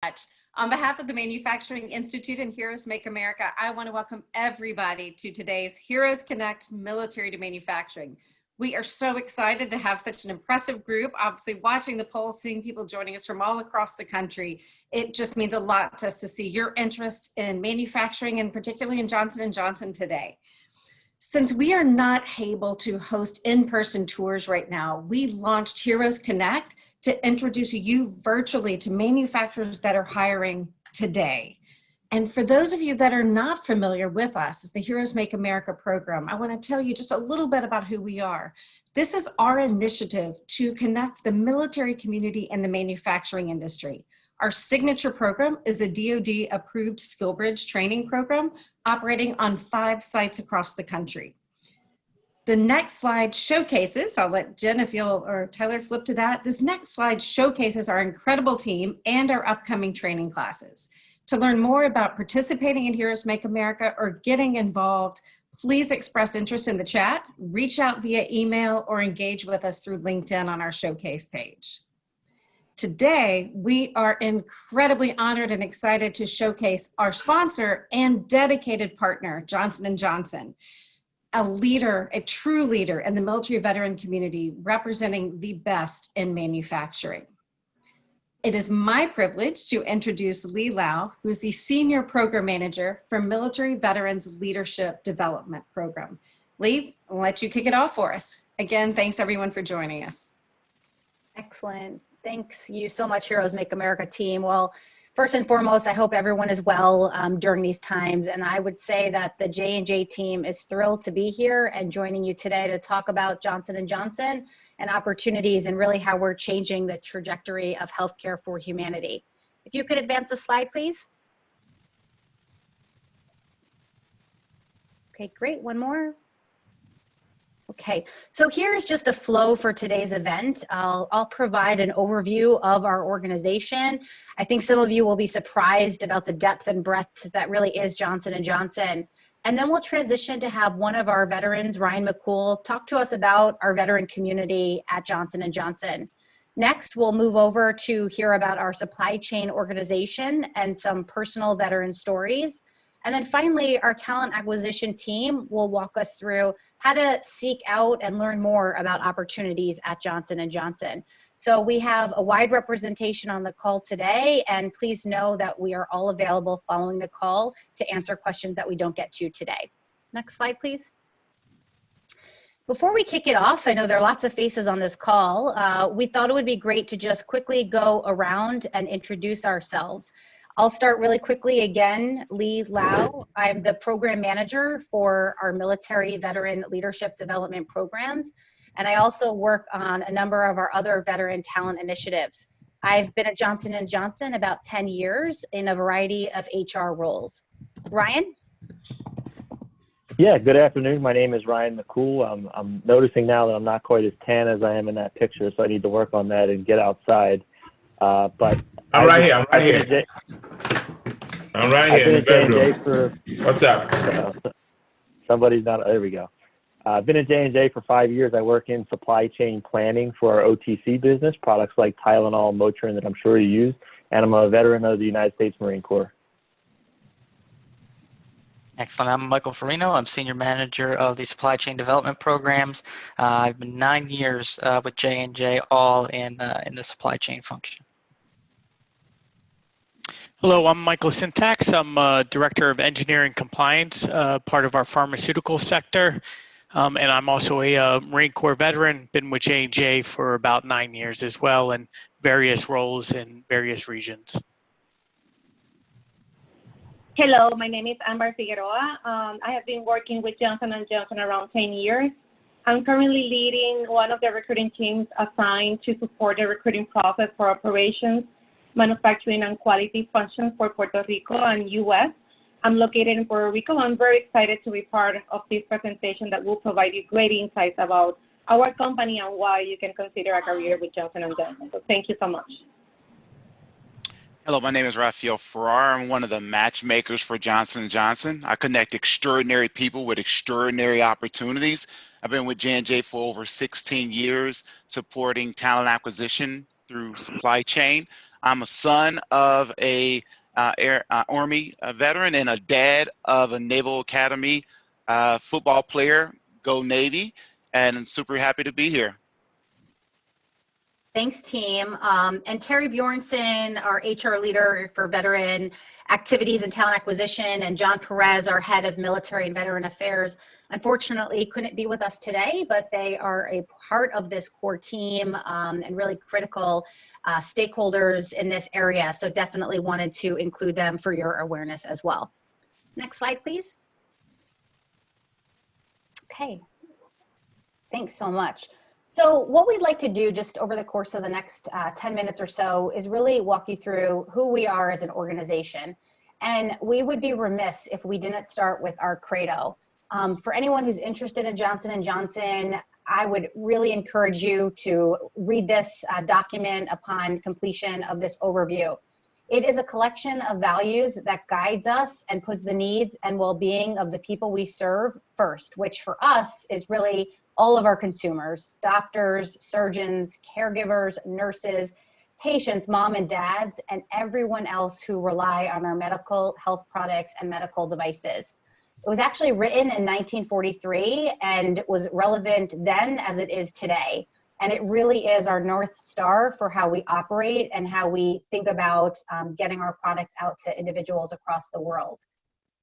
much. On behalf of the Manufacturing Institute and Heroes Make America, I want to welcome everybody to today's Heroes Connect Military to Manufacturing. We are so excited to have such an impressive group. Obviously, watching the polls, seeing people joining us from all across the country, it just means a lot to us to see your interest in manufacturing, and particularly in Johnson & Johnson today. Since we are not able to host in-person tours right now, we launched Heroes Connect to introduce you virtually to manufacturers that are hiring today. And for those of you that are not familiar with us, as the Heroes Make America program, I want to tell you just a little bit about who we are. This is our initiative to connect the military community and the manufacturing industry. Our signature program is a DoD-approved SkillBridge training program operating on 5 sites across the country. The next slide showcases, I'll let Jen, if you'll, or Tyler flip to that. This next slide showcases our incredible team and our upcoming training classes. To learn more about participating in Heroes Make America or getting involved, please express interest in the chat, reach out via email, or engage with us through LinkedIn on our showcase page. Today, we are incredibly honored and excited to showcase our sponsor and dedicated partner, Johnson & Johnson, a leader, a true leader in the military veteran community, representing the best in manufacturing. It is my privilege to introduce Lee Lau, who is the Senior Program Manager for Military Veterans Leadership Development Program. Lee, I'll let you kick it off for us. Again, thanks everyone for joining us. Excellent. Thanks you so much, Heroes Make America team. Well, first and foremost, I hope everyone is well during these times. And I would say that the J&J team is thrilled to be here and joining you today to talk about Johnson & Johnson and opportunities and really how we're changing the trajectory of healthcare for humanity. If you could advance the slide, please. Okay, great. One more. Okay, so here's just a flow for today's event. I'll provide an overview of our organization. I think some of you will be surprised about the depth and breadth that really is Johnson & Johnson. And then we'll transition to have one of our veterans, Ryan McCool, talk to us about our veteran community at Johnson & Johnson. Next, we'll move over to hear about our supply chain organization and some personal veteran stories. And then finally, our talent acquisition team will walk us through how to seek out and learn more about opportunities at Johnson & Johnson. So we have a wide representation on the call today, and please know that we are all available following the call to answer questions that we don't get to today. Next slide, please. Before we kick it off, I know there are lots of faces on this call. We thought it would be great to just quickly go around and introduce ourselves. I'll start really quickly again. Lee Lau, I'm the program manager for our military veteran leadership development programs. And I also work on a number of our other veteran talent initiatives. I've been at Johnson & Johnson about 10 years in a variety of HR roles. Ryan? Yeah, good afternoon. My name is Ryan McCool. I'm noticing now that I'm not quite as tan as I am in that picture, so I need to work on that and get outside. But I'm right here. I'm right here in the bedroom. What's up? Somebody's not. There we go. I've been at J&J for 5 years. I work in supply chain planning for our OTC business, products like Tylenol, Motrin that I'm sure you use, and I'm a veteran of the United States Marine Corps. Excellent. I'm Michael Farino. I'm Senior Manager of the Supply Chain Development Programs. I've been 9 years with J&J, all in the supply chain function. Hello, I'm Michael Syntax. I'm Director of Engineering Compliance, part of our pharmaceutical sector. And I'm also a Marine Corps veteran, been with J&J for about 9 years as well, in various roles in various regions. Hello, my name is Amber Figueroa. I have been working with Johnson & Johnson around 10 years. I'm currently leading one of the recruiting teams assigned to support the recruiting process for operations, manufacturing, and quality functions for Puerto Rico and U.S. I'm located in Puerto Rico. I'm very excited to be part of this presentation that will provide you great insights about our company and why you can consider a career with Johnson & Johnson. So thank you so much. Hello, my name is Rafael Farrar. I'm one of the matchmakers for Johnson & Johnson. I connect extraordinary people with extraordinary opportunities. I've been with J&J for over 16 years, supporting talent acquisition through supply chain. I'm a son of a Army veteran and a dad of a Naval Academy football player. Go Navy! And I'm super happy to be here. Thanks, team. And Terry Bjornson, our HR leader for veteran activities and talent acquisition, and John Perez, our head of military and veteran affairs, unfortunately couldn't be with us today, but they are a part of this core team and really critical stakeholders in this area. So definitely wanted to include them for your awareness as well. Next slide, please. Okay, thanks so much. So what we'd like to do just over the course of the next 10 minutes or so is really walk you through who we are as an organization. And we would be remiss if we didn't start with our credo. For anyone who's interested in Johnson & Johnson, I would really encourage you to read this document upon completion of this overview. It is a collection of values that guides us and puts the needs and well-being of the people we serve first, which for us is really all of our consumers, doctors, surgeons, caregivers, nurses, patients, mom and dads, and everyone else who rely on our medical health products and medical devices. It was actually written in 1943 and was relevant then as it is today. And it really is our North Star for how we operate and how we think about getting our products out to individuals across the world.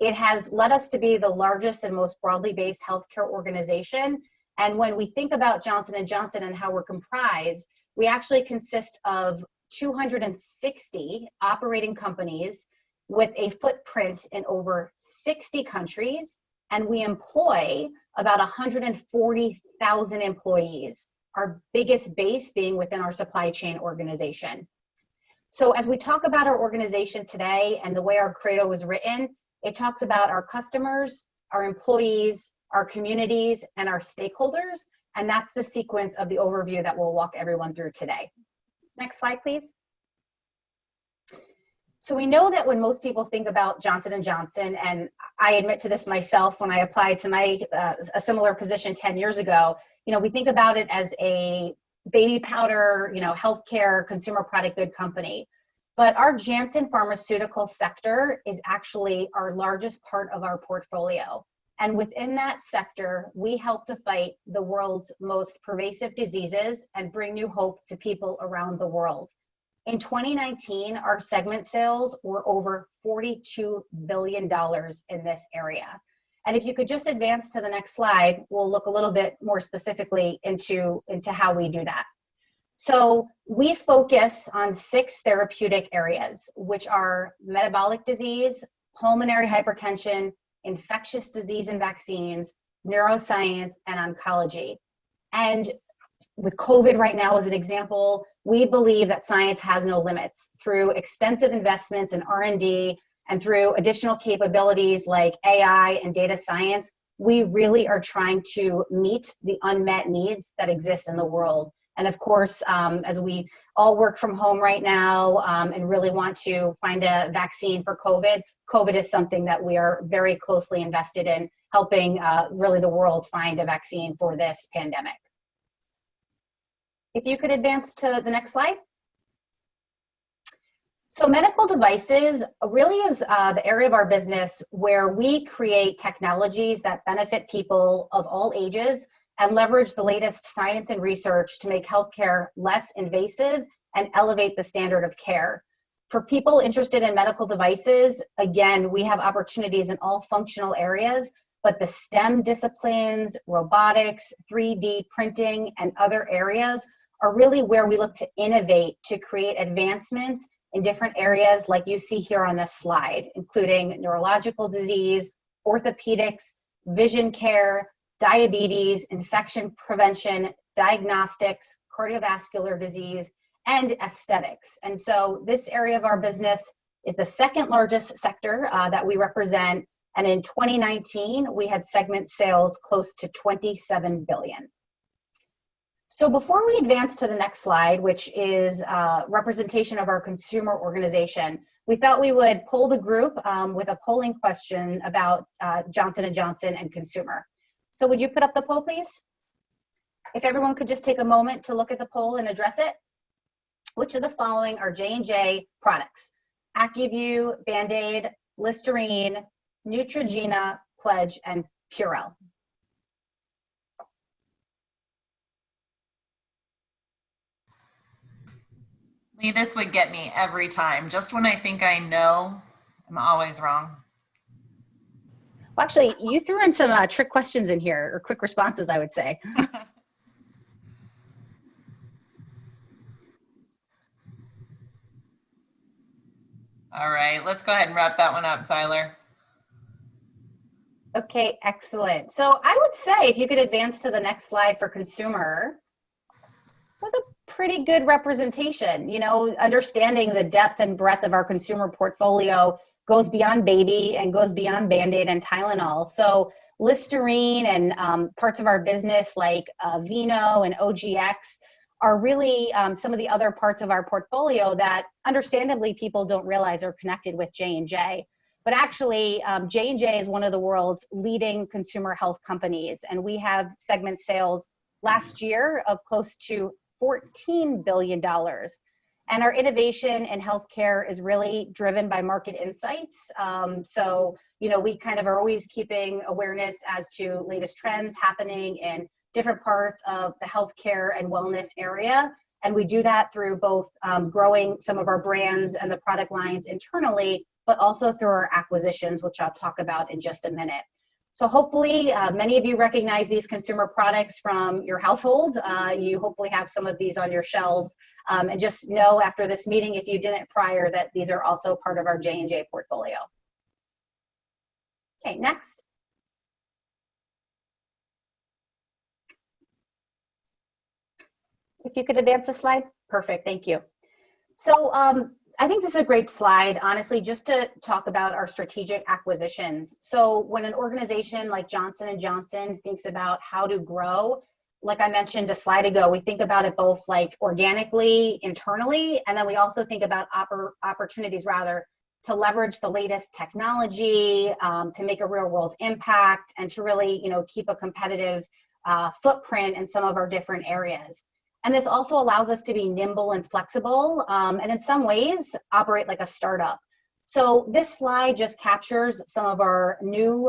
It has led us to be the largest and most broadly based healthcare organization. And when we think about Johnson & Johnson and how we're comprised, we actually consist of 260 operating companies with a footprint in over 60 countries, and we employ about 140,000 employees, our biggest base being within our supply chain organization. So as we talk about our organization today and the way our credo was written, it talks about our customers, our employees, our communities, and our stakeholders, and that's the sequence of the overview that we'll walk everyone through today. Next slide, please. So we know that when most people think about Johnson & Johnson, and I admit to this myself when I applied to my a similar position 10 years ago, we think about it as a baby powder, healthcare consumer product good company. But our Janssen pharmaceutical sector is actually our largest part of our portfolio. And within that sector, we help to fight the world's most pervasive diseases and bring new hope to people around the world. In 2019, our segment sales were over $42 billion in this area. And if you could just advance to the next slide, we'll look a little bit more specifically into how we do that. So we focus on 6 therapeutic areas, which are metabolic disease, pulmonary hypertension, infectious disease and vaccines, neuroscience, and oncology. And with COVID right now as an example, we believe that science has no limits. Through extensive investments in R&D and through additional capabilities like AI and data science, we really are trying to meet the unmet needs that exist in the world. And of course, as we all work from home right now and really want to find a vaccine for COVID, COVID is something that we are very closely invested in helping really the world find a vaccine for this pandemic. If you could advance to the next slide. So medical devices really is the area of our business where we create technologies that benefit people of all ages and leverage the latest science and research to make healthcare less invasive and elevate the standard of care. For people interested in medical devices, again, we have opportunities in all functional areas, but the STEM disciplines, robotics, 3D printing, and other areas are really where we look to innovate to create advancements in different areas like you see here on this slide, including neurological disease, orthopedics, vision care, diabetes, infection prevention, diagnostics, cardiovascular disease, and aesthetics. And so this area of our business is the second largest sector that we represent. And in 2019, we had segment sales close to $27 billion. So before we advance to the next slide, which is representation of our consumer organization, we thought we would poll the group with a polling question about Johnson & Johnson and consumer. So would you put up the poll, please? If everyone could just take a moment to look at the poll and address it. which of the following are J&J products? AccuView, Band-Aid, Listerine, Neutrogena, Pledge, and Purell. Lee, this would get me every time. Just when I think I know, I'm always wrong. Well, actually, you threw in some trick questions in here, or quick responses, I would say. All right, let's go ahead and wrap that one up, Tyler. Okay, excellent. So I would say if you could advance to the next slide for consumer, was a pretty good representation. You know, understanding the depth and breadth of our consumer portfolio goes beyond baby and goes beyond Band-Aid and Tylenol. So Listerine and parts of our business like Vino and OGX are really some of the other parts of our portfolio that understandably people don't realize are connected with J&J. But actually, J&J is one of the world's leading consumer health companies, and we have segment sales last year of close to $14 billion. And our innovation in healthcare is really driven by market insights. So, you know, we kind of are always keeping awareness as to latest trends happening in different parts of the healthcare and wellness area. And we do that through both growing some of our brands and the product lines internally, but also through our acquisitions, which I'll talk about in just a minute. So hopefully many of you recognize these consumer products from your household. You hopefully have some of these on your shelves. And just know after this meeting, if you didn't prior, that these are also part of our J&J portfolio. Okay, next. If you could advance the slide. Perfect, thank you. So I think this is a great slide, honestly, just to talk about our strategic acquisitions. So when an organization like Johnson & Johnson thinks about how to grow, like I mentioned a slide ago, we think about it both like organically, internally, and then we also think about opportunities rather to leverage the latest technology, to make a real world impact, and to really, you know, keep a competitive footprint in some of our different areas. And this also allows us to be nimble and flexible, and in some ways operate like a startup. So this slide just captures some of our new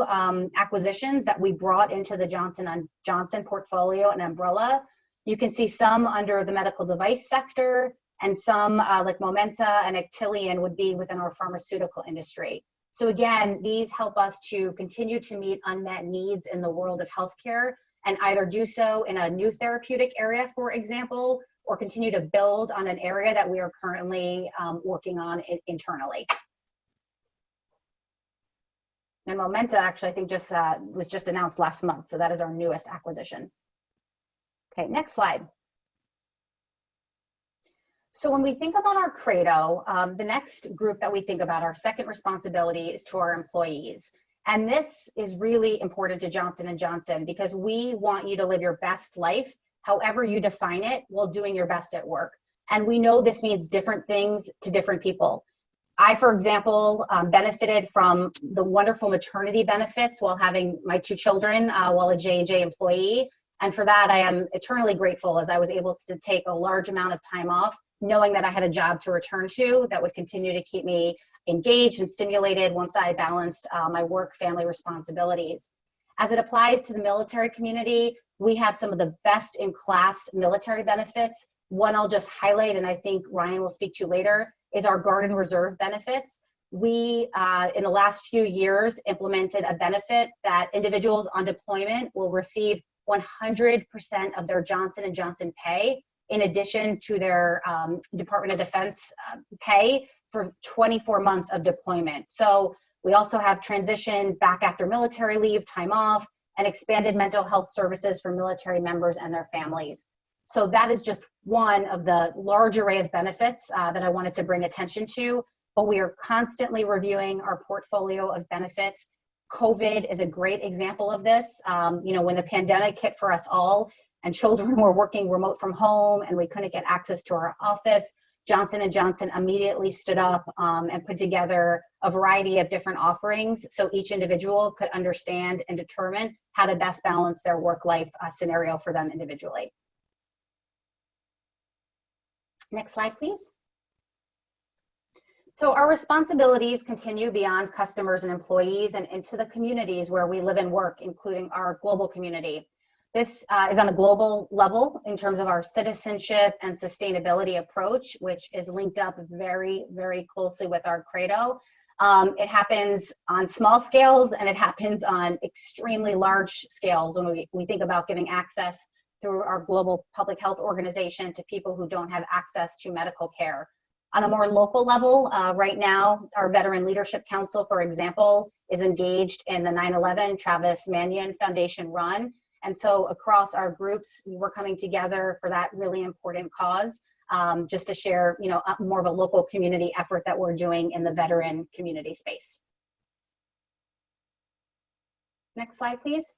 acquisitions that we brought into the Johnson & Johnson portfolio and umbrella. You can see some under the medical device sector, and some like Momenta and Actelion would be within our pharmaceutical industry. So again, these help us to continue to meet unmet needs in the world of healthcare, and either do so in a new therapeutic area, for example, or continue to build on an area that we are currently working on internally. And Momenta actually, I think just was just announced last month, so that is our newest acquisition. Okay, next slide. So when we think about our credo, the next group that we think about, our second responsibility, is to our employees. And this is really important to Johnson & Johnson because we want you to live your best life, however you define it, while doing your best at work. And we know this means different things to different people. I, for example, benefited from the wonderful maternity benefits while having my two children while a J&J employee. And for that, I am eternally grateful, as I was able to take a large amount of time off, knowing that I had a job to return to that would continue to keep me engaged and stimulated once I balanced my work-family responsibilities. As it applies to the military community, we have some of the best-in-class military benefits. One I'll just highlight, and I think Ryan will speak to later, is our Guard and Reserve benefits. We, in the last few years, implemented a benefit that individuals on deployment will receive 100% of their Johnson & Johnson pay, in addition to their Department of Defense pay for 24 months of deployment. So we also have transition back after military leave, time off, and expanded mental health services for military members and their families. So that is just one of the large array of benefits that I wanted to bring attention to, but we are constantly reviewing our portfolio of benefits. COVID is a great example of this. You know, when the pandemic hit for us all and children were working remote from home and we couldn't get access to our office, Johnson & Johnson immediately stood up and put together a variety of different offerings so each individual could understand and determine how to best balance their work-life scenario for them individually. Next slide, please. So our responsibilities continue beyond customers and employees and into the communities where we live and work, including our global community. This is on a global level in terms of our citizenship and sustainability approach, which is linked up very, very closely with our credo. It happens on small scales and it happens on extremely large scales when we think about giving access through our global public health organization to people who don't have access to medical care. On a more local level, right now, our Veteran Leadership Council, for example, is engaged in the 9/11 Travis Manion Foundation run. And so across our groups, we're coming together for that really important cause, just to share, more of a local community effort that we're doing in the veteran community space. Next slide, please.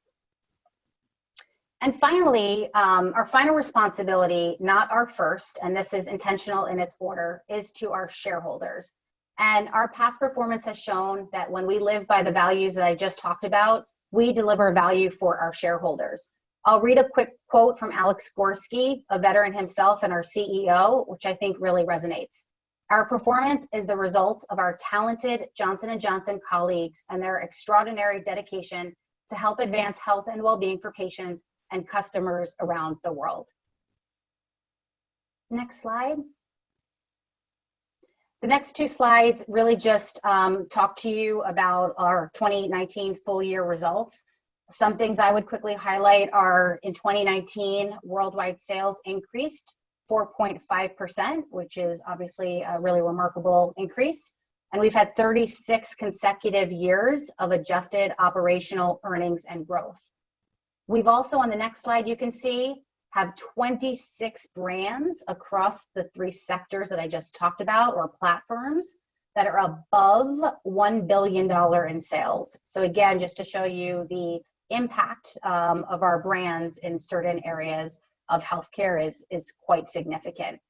And finally, our final responsibility, not our first, and this is intentional in its order, is to our shareholders. And our past performance has shown that when we live by the values that I just talked about, we deliver value for our shareholders. I'll read a quick quote from Alex Gorski, a veteran himself and our CEO, which I think really resonates. Our performance is the result of our talented Johnson & Johnson colleagues and their extraordinary dedication to help advance health and well-being for patients and customers around the world. Next slide. The next two slides really just talk to you about our 2019 full year results. Some things I would quickly highlight are in 2019, worldwide sales increased 4.5%, which is obviously a really remarkable increase. And we've had 36 consecutive years of adjusted operational earnings and growth. We've also, on the next slide, you can see, have 26 brands across the three sectors that I just talked about, or platforms, that are above $1 billion in sales. So again, just to show you the impact of our brands in certain areas of healthcare is quite significant.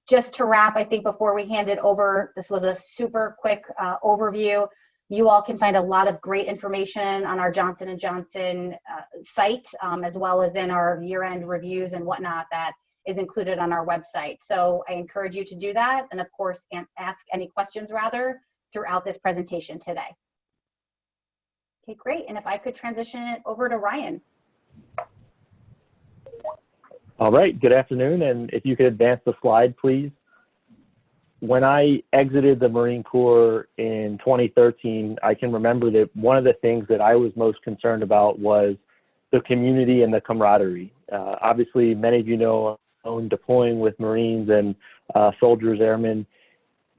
Just to wrap, I think before we hand it over, this was a super quick overview. You all can find a lot of great information on our Johnson & Johnson site, as well as in our year-end reviews and whatnot that is included on our website. So I encourage you to do that, and of course, ask any questions rather throughout this presentation today. Okay, great. And if I could transition it over to Ryan. All right, good afternoon. And if you could advance the slide, please. When I exited the Marine Corps in 2013, I can remember that one of the things that I was most concerned about was the community and the camaraderie. Obviously, many of you know, deploying with Marines and soldiers, airmen,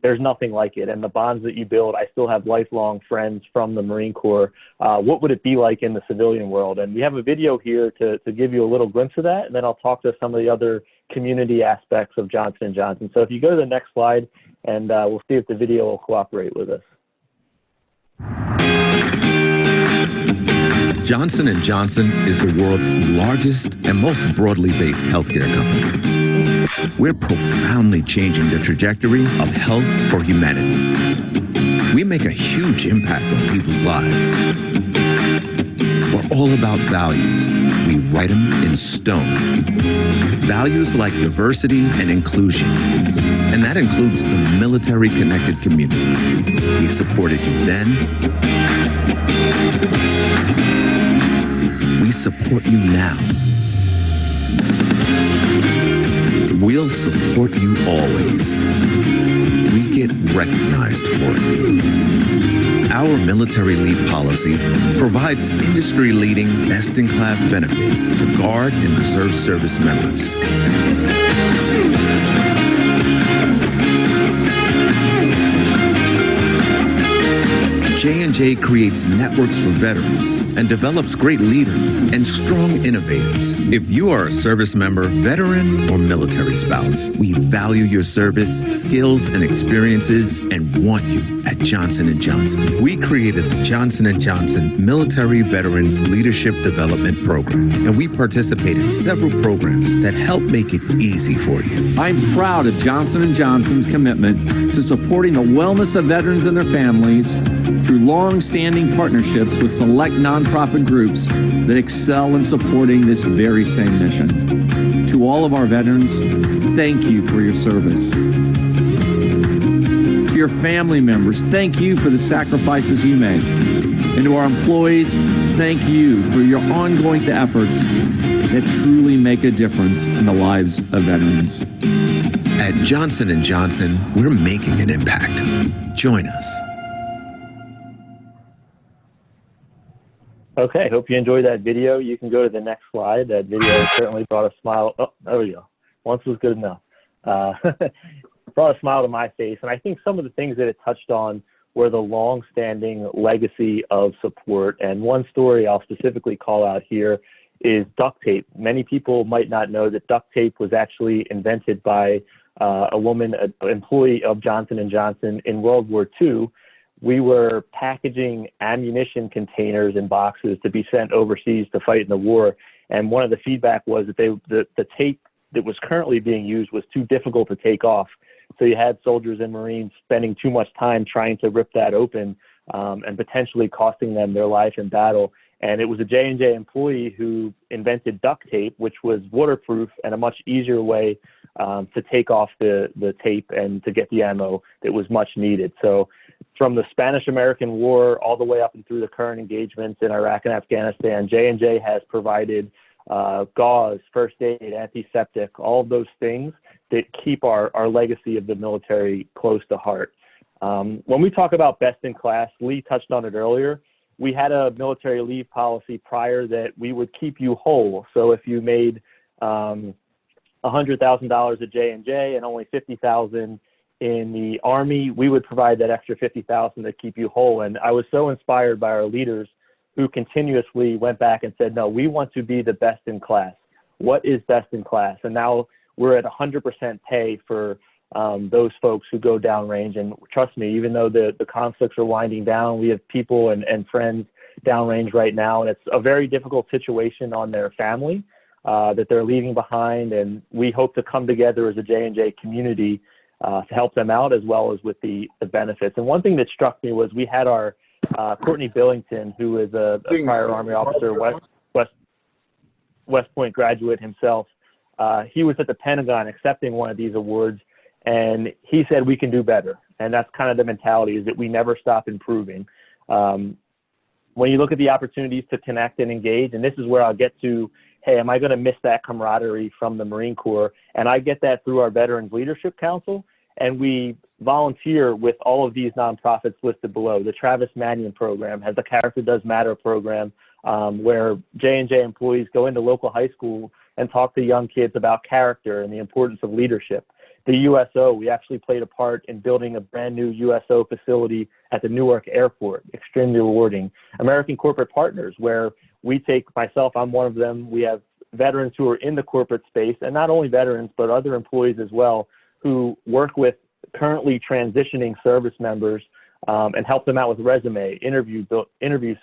there's nothing like it. And the bonds that you build, I still have lifelong friends from the Marine Corps. What would it be like in the civilian world? And we have a video here to give you a little glimpse of that, and then I'll talk to some of the other community aspects of Johnson & Johnson. So if you go to the next slide, and we'll see if the video will cooperate with us. Johnson & Johnson is the world's largest and most broadly based healthcare company. We're profoundly changing the trajectory of health for humanity. We make a huge impact on people's lives. We're all about values. We write them in stone. Values like diversity and inclusion. And that includes the military-connected community. We supported you then. We support you now. We'll support you always. We get recognized for it. Our military leave policy provides industry-leading, best-in-class benefits to Guard and Reserve service members. J&J creates networks for veterans and develops great leaders and strong innovators. If you are a service member, veteran, or military spouse, we value your service, skills, and experiences and want you at Johnson & Johnson. We created the Johnson & Johnson Military Veterans Leadership Development Program, and we participate in several programs that help make it easy for you. I'm proud of Johnson & Johnson's commitment to supporting the wellness of veterans and their families through long-standing partnerships with select nonprofit groups that excel in supporting this very same mission. To all of our veterans, thank you for your service. To your family members, thank you for the sacrifices you make. And to our employees, thank you for your ongoing efforts that truly make a difference in the lives of veterans. At Johnson & Johnson, we're making an impact. Join us. Okay, hope you enjoyed that video. You can go to the next slide. That video certainly brought a smile. Oh, there we go. Once was good enough. Brought a smile to my face. And I think some of the things that it touched on were the long-standing legacy of support. And one story I'll specifically call out here is duct tape. Many people might not know that duct tape was actually invented by a woman, an employee of Johnson & Johnson in World War II. We were packaging ammunition containers in boxes to be sent overseas to fight in the war. And one of the feedback was that the tape that was currently being used was too difficult to take off. So you had soldiers and Marines spending too much time trying to rip that open and potentially costing them their life in battle. And it was a J&J employee who invented duct tape, which was waterproof and a much easier way to take off the tape and to get the ammo that was much needed. So from the Spanish-American War all the way up and through the current engagements in Iraq and Afghanistan, J&J has provided gauze, first aid, antiseptic, all of those things that keep our legacy of the military close to heart. When we talk about best in class, Lee touched on it earlier. We had a military leave policy prior that we would keep you whole. So if you made $100,000 at J&J and only $50,000 in the Army, we would provide that extra $50,000 to keep you whole. And I was so inspired by our leaders who continuously went back and said, no, we want to be the best in class. What is best in class? And now we're at 100% pay for those folks who go downrange. And trust me, even though the conflicts are winding down, we have people and friends downrange right now. And it's a very difficult situation on their family that they're leaving behind. And we hope to come together as a J&J community to help them out, as well as with the benefits. And one thing that struck me was we had our Courtney Billington, who is a prior Army officer, West Point graduate himself. He was at the Pentagon accepting one of these awards, and he said we can do better. And that's kind of the mentality, is that we never stop improving. When you look at the opportunities to connect and engage, and this is where I'll get to, hey, am I going to miss that camaraderie from the Marine Corps? And I get that through our Veterans Leadership Council, and we volunteer with all of these nonprofits listed below. The Travis Manion program has the Character Does Matter program, where J&J employees go into local high school and talk to young kids about character and the importance of leadership. The USO, we actually played a part in building a brand new USO facility at the Newark Airport, extremely rewarding. American Corporate Partners, where we take, myself, I'm one of them, we have veterans who are in the corporate space, and not only veterans, but other employees as well, who work with currently transitioning service members and help them out with resume, interview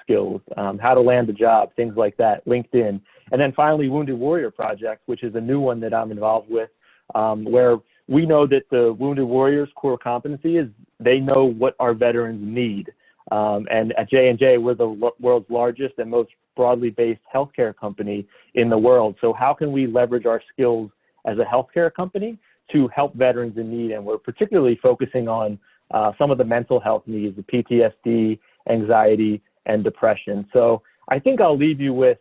skills, how to land a job, things like that, LinkedIn. And then finally, Wounded Warrior Project, which is a new one that I'm involved with, where we know that the Wounded Warriors core competency is they know what our veterans need. And at J&J, we're the world's largest and most broadly based healthcare company in the world. So how can we leverage our skills as a healthcare company to help veterans in need? And we're particularly focusing on some of the mental health needs, the PTSD, anxiety, and depression. So I think I'll leave you with,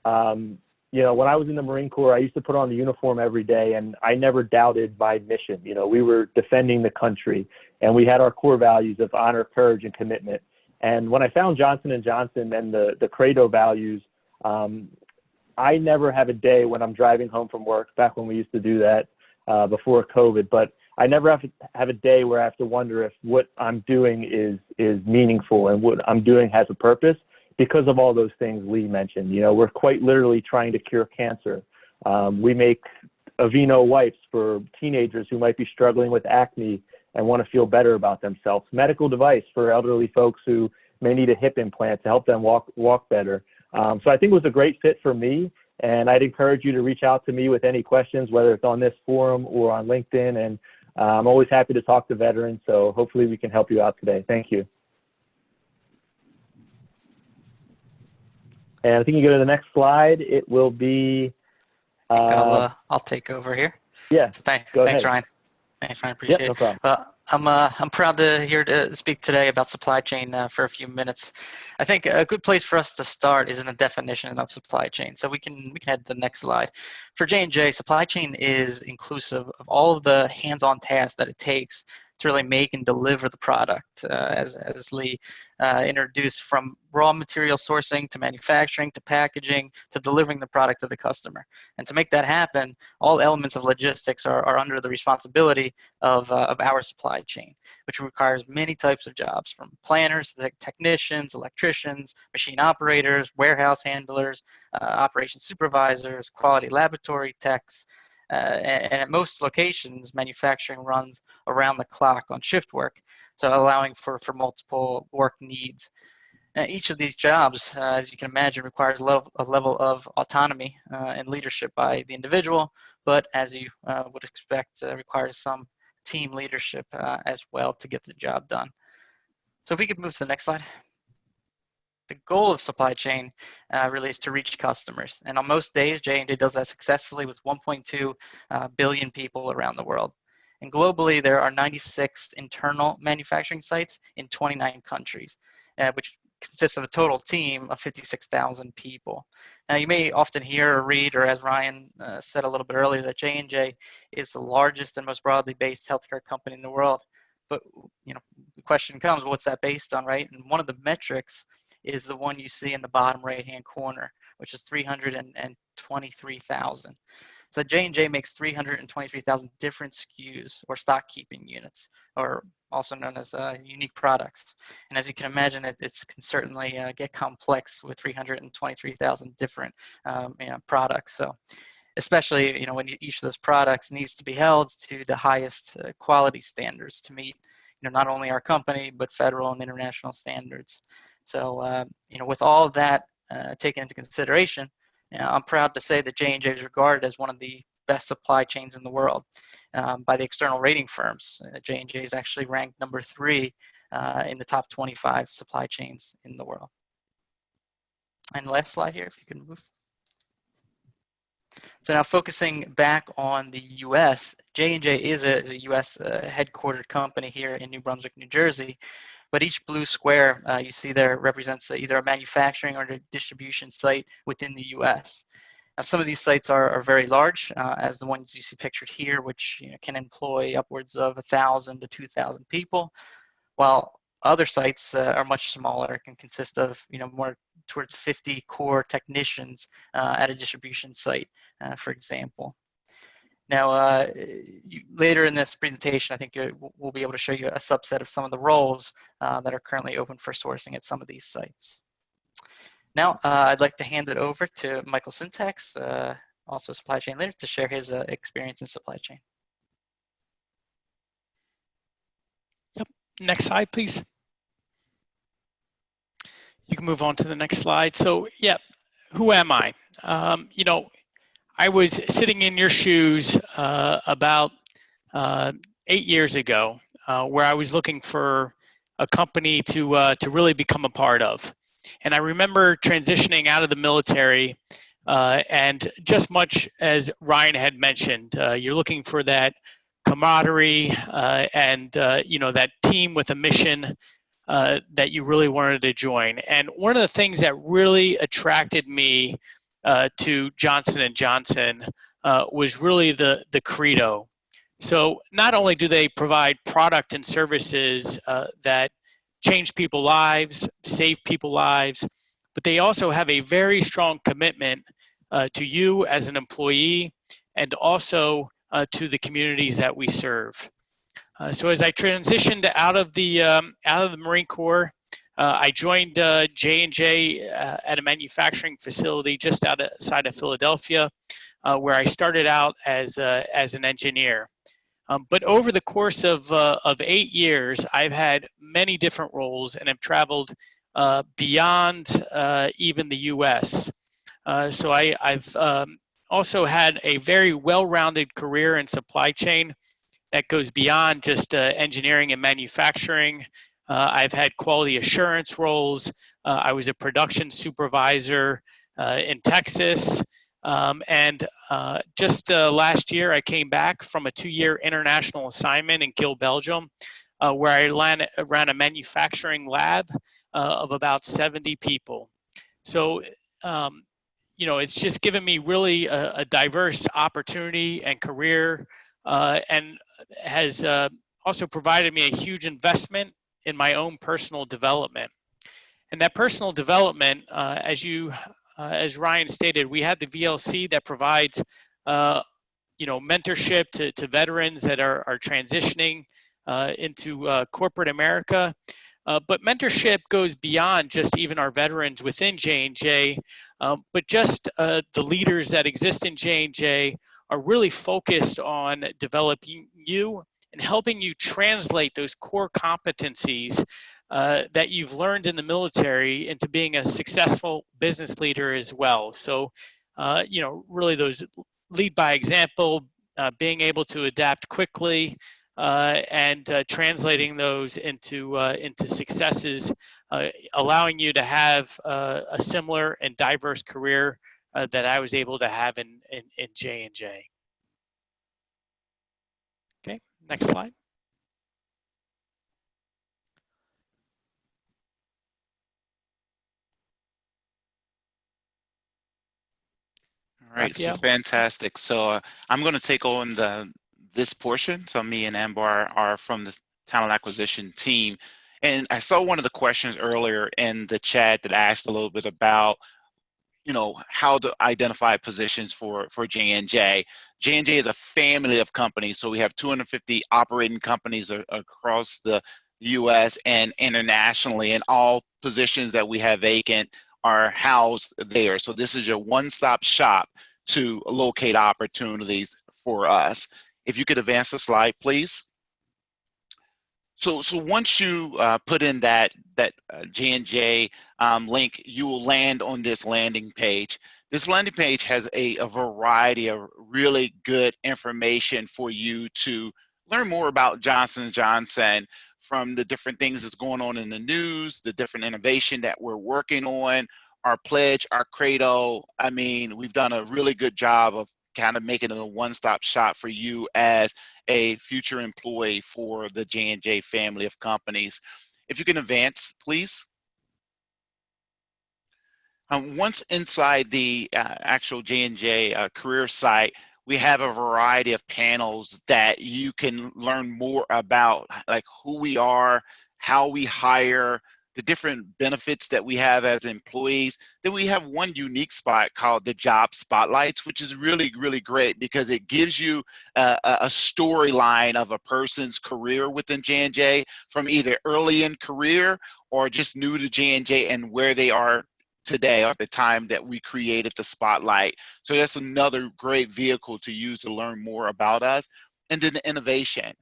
when I was in the Marine Corps, I used to put on the uniform every day, and I never doubted my mission. We were defending the country, and we had our core values of honor, courage, and commitment. And when I found Johnson & Johnson and the Credo values, I never have a day when I'm driving home from work, back when we used to do that before COVID, but I never have to have a day where I have to wonder if what I'm doing is meaningful and what I'm doing has a purpose, because of all those things Lee mentioned. We're quite literally trying to cure cancer. We make Aveeno wipes for teenagers who might be struggling with acne and want to feel better about themselves. Medical device for elderly folks who may need a hip implant to help them walk better. So I think it was a great fit for me, and I'd encourage you to reach out to me with any questions, whether it's on this forum or on LinkedIn. And I'm always happy to talk to veterans, so hopefully we can help you out today. Thank you. And I think you go to the next slide. It will be I'll take over here. Yeah, go Thanks, ahead. Ryan. Thanks, Ryan. Yep, Appreciate no it. problem. Well, I'm proud to here to speak today about supply chain for a few minutes. I think a good place for us to start is in the definition of supply chain. So we can head to the next slide. For J&J, supply chain is inclusive of all of the hands-on tasks that it takes to really make and deliver the product, as Lee introduced, from raw material sourcing to manufacturing to packaging to delivering the product to the customer. And to make that happen, all elements of logistics are under the responsibility of our supply chain, which requires many types of jobs, from planners to technicians, electricians, machine operators, warehouse handlers, operations supervisors, quality laboratory techs. And at most locations, manufacturing runs around the clock on shift work, so allowing for multiple work needs. Each of these jobs, as you can imagine, requires a level of autonomy and leadership by the individual, but as you would expect, requires some team leadership as well to get the job done. So if we could move to the next slide. The goal of supply chain really is to reach customers. And on most days, J&J does that successfully with 1.2 billion people around the world. And globally, there are 96 internal manufacturing sites in 29 countries, which consists of a total team of 56,000 people. Now, you may often hear or read, or as Ryan said a little bit earlier, that J&J is the largest and most broadly based healthcare company in the world. But the question comes, what's that based on, right? And one of the metrics is the one you see in the bottom right-hand corner, which is 323,000. So J&J makes 323,000 different SKUs, or stock keeping units, or also known as unique products. And as you can imagine, it can certainly get complex with 323,000 different products. So especially when each of those products needs to be held to the highest quality standards to meet not only our company, but federal and international standards. So, with all of that taken into consideration, I'm proud to say that J&J is regarded as one of the best supply chains in the world by the external rating firms. J&J is actually ranked number 3 in the top 25 supply chains in the world. And last slide here, if you can move. So now focusing back on the U.S., J&J is a U.S. Headquartered company here in New Brunswick, New Jersey. But each blue square you see there represents either a manufacturing or a distribution site within the U.S. Now, some of these sites are very large, as the ones you see pictured here, which can employ upwards of 1,000 to 2,000 people, while other sites are much smaller. It can consist of more towards 50 core technicians at a distribution site, for example. Now, later in this presentation, I think we'll be able to show you a subset of some of the roles that are currently open for sourcing at some of these sites. Now, I'd like to hand it over to Michael Syntax, also supply chain leader, to share his experience in supply chain. Yep. Next slide, please. You can move on to the next slide. So, yeah, who am I? I was sitting in your shoes about 8 years ago, where I was looking for a company to really become a part of. And I remember transitioning out of the military, and just much as Ryan had mentioned, you're looking for that camaraderie and that team with a mission that you really wanted to join. And one of the things that really attracted me to Johnson & Johnson was really the credo. So not only do they provide product and services that change people's lives, save people's lives, but they also have a very strong commitment to you as an employee and also to the communities that we serve. So as I transitioned out of the Marine Corps, I joined J&J at a manufacturing facility just outside of Philadelphia, where I started out as an engineer. But over the course of 8 years, I've had many different roles and have traveled beyond even the U.S. So I've also had a very well-rounded career in supply chain that goes beyond just engineering and manufacturing. I've had quality assurance roles. I was a production supervisor in Texas. Just last year, I came back from a 2-year international assignment in Kiel, Belgium, where I ran a manufacturing lab of about 70 people. So, it's just given me really a diverse opportunity and career, and has also provided me a huge investment in my own personal development. And that personal development, as Ryan stated, we have the VLC that provides, mentorship to veterans that are transitioning into corporate America. But mentorship goes beyond just even our veterans within J&J, but just the leaders that exist in J&J are really focused on developing you and helping you translate those core competencies that you've learned in the military into being a successful business leader as well. So, really those lead by example, being able to adapt quickly, and translating those into successes, allowing you to have a similar and diverse career that I was able to have in J&J. Okay, next slide. All right, so fantastic. So I'm going to take on this portion. So me and Ambar are from the talent acquisition team. And I saw one of the questions earlier in the chat that asked a little bit about, how to identify positions for J&J. J&J is a family of companies. So we have 250 operating companies across the US and internationally, and all positions that we have vacant are housed there. So this is your one-stop shop to locate opportunities for us. If you could advance the slide, please. So once you put in that J&J link, you will land on this landing page. This landing page has a variety of really good information for you to learn more about Johnson & Johnson, from the different things that's going on in the news, the different innovation that we're working on, our pledge, our credo. I mean, we've done a really good job of kind of making it a one-stop shop for you as a future employee for the J&J family of companies. If you can advance, please. Once inside the actual J&J career site, we have a variety of panels that you can learn more about, like who we are, how we hire, the different benefits that we have as employees. Then we have one unique spot called the Job Spotlights, which is really, really great because it gives you a storyline of a person's career within J&J, from either early in career or just new to J&J and where they are today, or at the time that we created the spotlight. So that's another great vehicle to use to learn more about us. And then the innovation.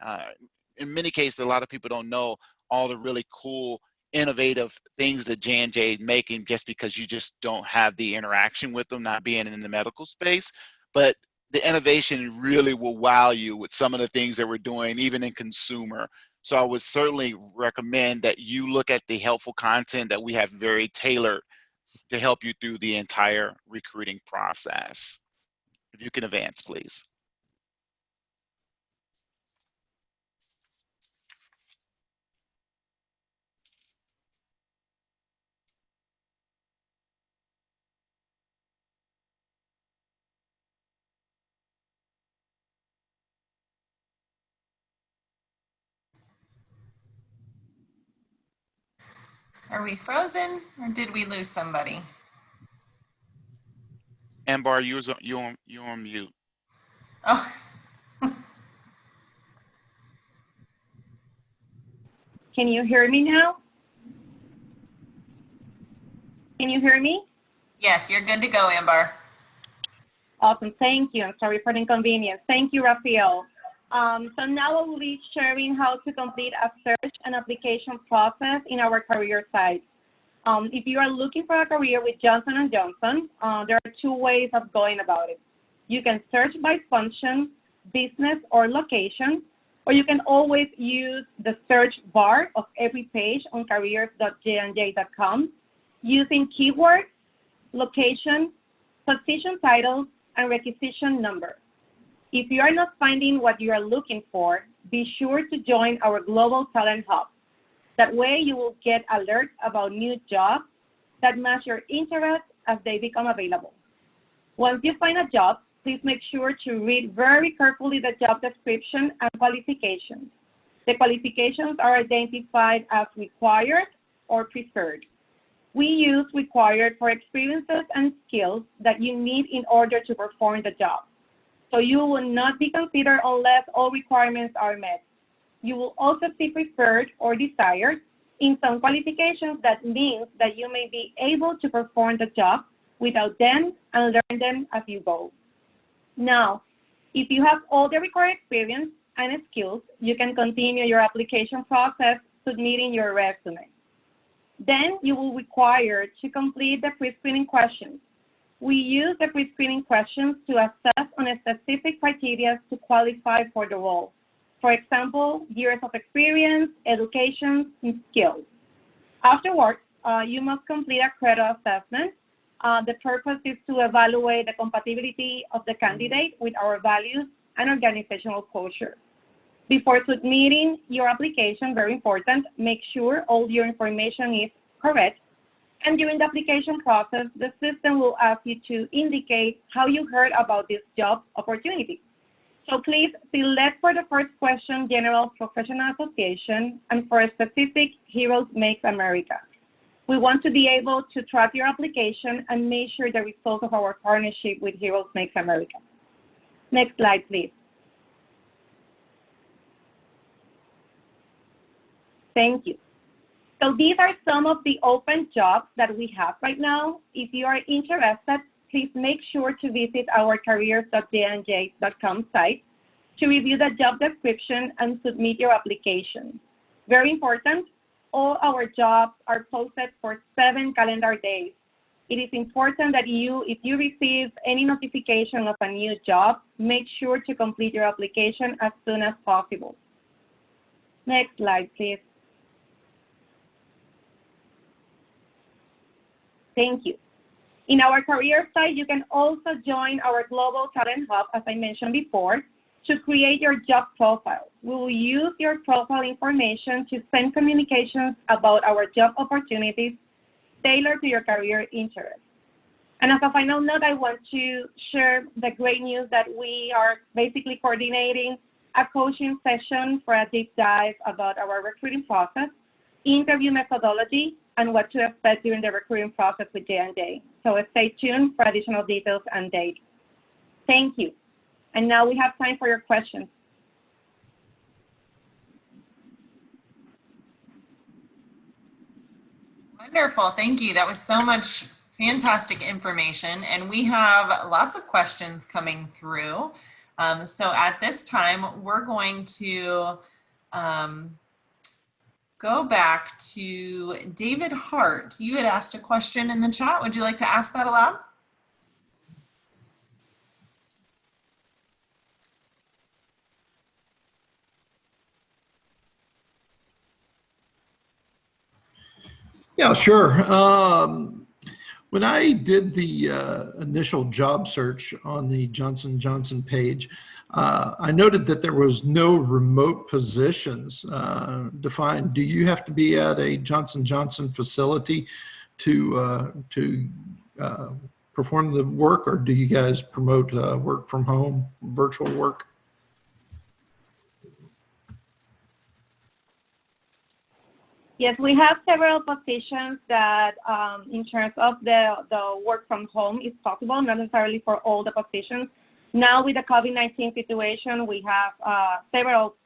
In many cases, a lot of people don't know all the really cool, innovative things that J&J is making, just because you just don't have the interaction with them, not being in the medical space. But the innovation really will wow you with some of the things that we're doing, even in consumer. So I would certainly recommend that you look at the helpful content that we have very tailored to help you through the entire recruiting process. If you can advance, please. Are we frozen, or did we lose somebody? Ambar, you're on mute. Oh. Can you hear me now? Can you hear me? Yes, you're good to go, Ambar. Awesome, thank you. I'm sorry for the inconvenience. Thank you, Rafael. So now I will be sharing how to complete a search and application process in our career site. If you are looking for a career with Johnson & Johnson, there are two ways of going about it. You can search by function, business, or location, or you can always use the search bar of every page on careers.jnj.com using keywords, location, position titles, and requisition number. If you are not finding what you are looking for, be sure to join our Global Talent Hub. That way you will get alerts about new jobs that match your interests as they become available. Once you find a job, please make sure to read very carefully the job description and qualifications. The qualifications are identified as required or preferred. We use required for experiences and skills that you need in order to perform the job. So you will not be considered unless all requirements are met. You will also see preferred or desired in some qualifications. That means that you may be able to perform the job without them and learn them as you go. Now, if you have all the required experience and skills, you can continue your application process submitting your resume. Then you will be required to complete the pre-screening questions. We use the pre-screening questions to assess on a specific criteria to qualify for the role. For example, years of experience, education, and skills. Afterwards, you must complete a credit assessment. The purpose is to evaluate the compatibility of the candidate with our values and organizational culture. Before submitting your application, very important, make sure all your information is correct. And during the application process, the system will ask you to indicate how you heard about this job opportunity. So please select for the first question, General Professional Association, and for a specific, Heroes Makes America. We want to be able to track your application and make sure the results of our partnership with Heroes Makes America. Next slide, please. Thank you. So these are some of the open jobs that we have right now. If you are interested, please make sure to visit our careers.jnj.com site to review the job description and submit your application. Very important, all our jobs are posted for 7 calendar days. It is important that if you receive any notification of a new job, make sure to complete your application as soon as possible. Next slide, please. Thank you. In our career site, you can also join our Global Talent Hub, as I mentioned before, to create your job profile. We will use your profile information to send communications about our job opportunities tailored to your career interests. And as a final note, I want to share the great news that we are basically coordinating a coaching session for a deep dive about our recruiting process, interview methodology, and what to expect during the recruiting process with J&J. So stay tuned for additional details and dates. Thank you. And now we have time for your questions. Wonderful, thank you. That was so much fantastic information, and we have lots of questions coming through. So at this time, we're going to go back to David Hart. You had asked a question in the chat. Would you like to ask that aloud? Yeah, sure. When I did the initial job search on the Johnson & Johnson page, I noted that there was no remote positions defined. Do you have to be at a Johnson & Johnson facility to perform the work, or do you guys promote work from home, virtual work? Yes, we have several positions that in terms of the work from home is possible, not necessarily for all the positions. Now with the COVID-19 situation, we have several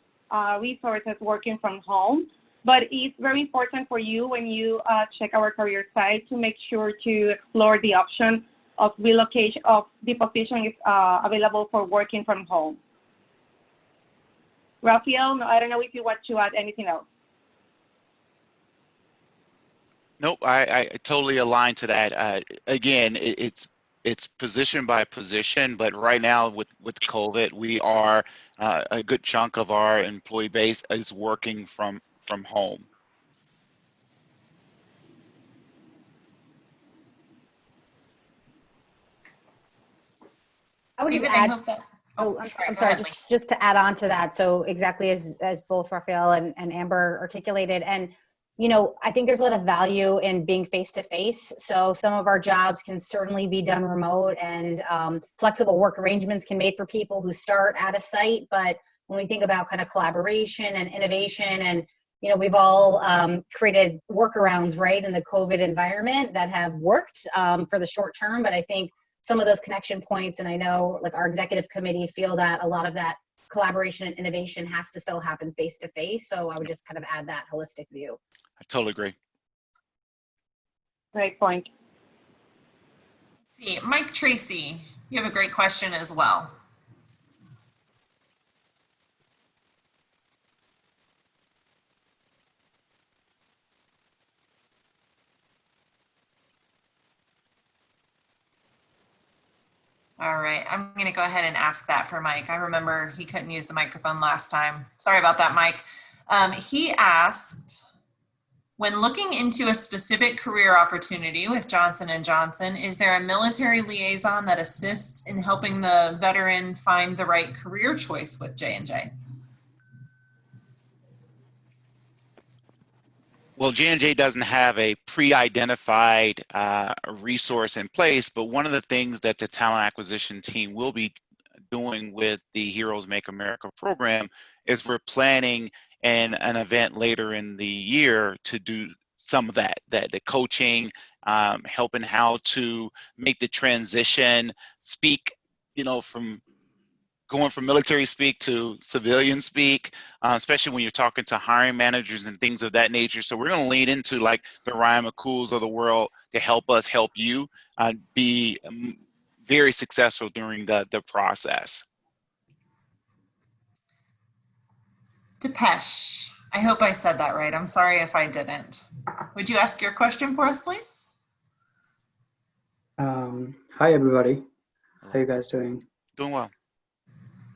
resources working from home, but it's very important for you when you check our career site to make sure to explore the option of relocation of the position is available for working from home. Rafael, I don't know if you want to add anything else. Nope, I totally align to that. Again, it's position by position, but right now with COVID, we are a good chunk of our employee base is working from home. I would just David, add, I hope that. I'm Go sorry, ahead, Lee. just to add on to that. So exactly as both Rafael and Amber articulated, and I think there's a lot of value in being face-to-face. So some of our jobs can certainly be done remote, and flexible work arrangements can be made for people who start at a site. But when we think about kind of collaboration and innovation, and we've all created workarounds, right, in the COVID environment that have worked for the short term. But I think some of those connection points, and I know like our executive committee feel that a lot of that collaboration and innovation has to still happen face-to-face. So I would just kind of add that holistic view. I totally agree. Great point. See, Mike Tracy, you have a great question as well. All right, I'm going to go ahead and ask that for Mike. I remember he couldn't use the microphone last time. Sorry about that, Mike. He asked, when looking into a specific career opportunity with Johnson & Johnson, is there a military liaison that assists in helping the veteran find the right career choice with J&J? Well, J&J doesn't have a pre-identified resource in place, but one of the things that the talent acquisition team will be doing with the Heroes Make America program is we're planning an event later in the year to do some of that the coaching, helping how to make the transition, speak, from going from military speak to civilian speak, especially when you're talking to hiring managers and things of that nature. So we're going to lean into like the Ryan McCools of the world to help us help you be very successful during the process. Depeche, I hope I said that right. I'm sorry if I didn't. Would you ask your question for us, please? Hi, everybody. How you guys doing? Doing well.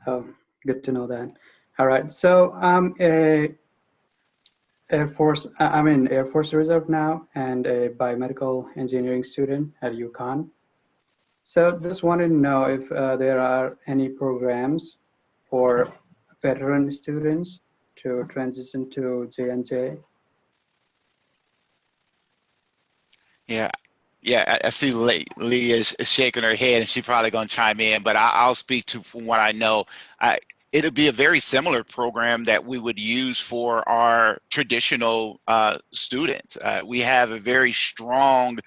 Oh, good to know that. All right. So I'm I'm in Air Force Reserve now and a biomedical engineering student at UConn. So just wanted to know if there are any programs for veteran students to transition to J&J. Yeah, I see Lee is shaking her head, and she's probably going to chime in, but I'll speak to from what I know. It'll be a very similar program that we would use for our traditional students. We have a very strong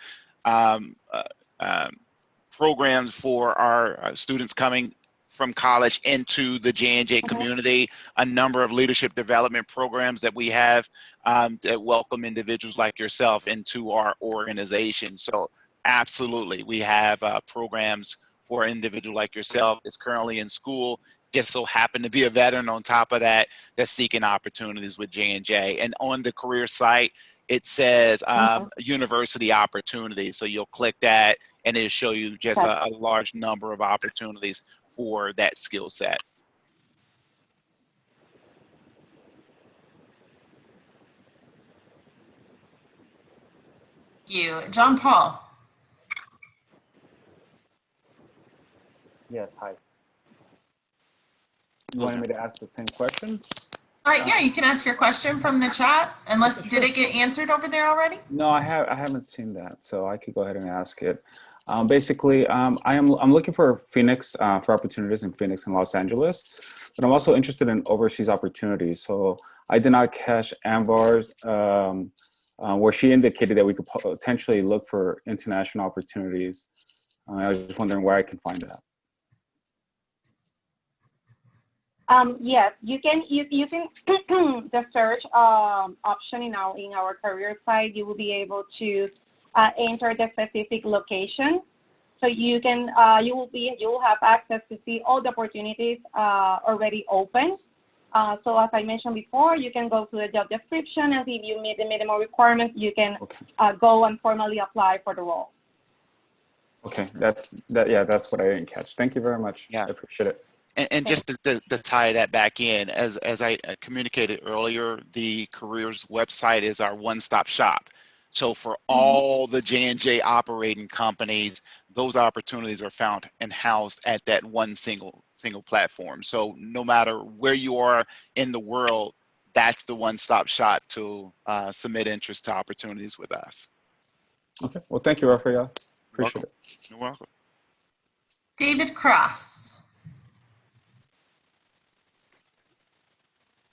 programs for our students coming from college into the J&J community, a number of leadership development programs that we have that welcome individuals like yourself into our organization. So absolutely, we have programs for an individual like yourself that's currently in school, just so happen to be a veteran on top of that, that's seeking opportunities with J&J. And on the career site, it says university opportunities. So you'll click that and it'll show you just a large number of opportunities for that skill set. Thank you. John Paul. Yes, hi. You wanted me to ask the same question? Yeah, you can ask your question from the chat, unless, did it get answered over there already? No, I haven't seen that, so I could go ahead and ask it. Basically, I'm looking for Phoenix, for opportunities in Phoenix and Los Angeles, but I'm also interested in overseas opportunities. So I did not catch Ambar's, where she indicated that we could potentially look for international opportunities. I was just wondering where I can find that. Yes, you can the search option in our career site. You will be able to enter the specific location, so you can you will have access to see all the opportunities already open. So as I mentioned before, you can go to the job description, and if you meet the minimum requirements, you can go and formally apply for the role. Okay, that's what I didn't catch. Thank you very much. Yeah, I appreciate it. And just to tie that back in, as I communicated earlier, the careers website is our one-stop shop. So for all the J&J operating companies, those opportunities are found and housed at that one single platform. So no matter where you are in the world, that's the one-stop shop to submit interest to opportunities with us. Okay. Well, thank you, Rafael. Appreciate it. You're welcome. David Cross.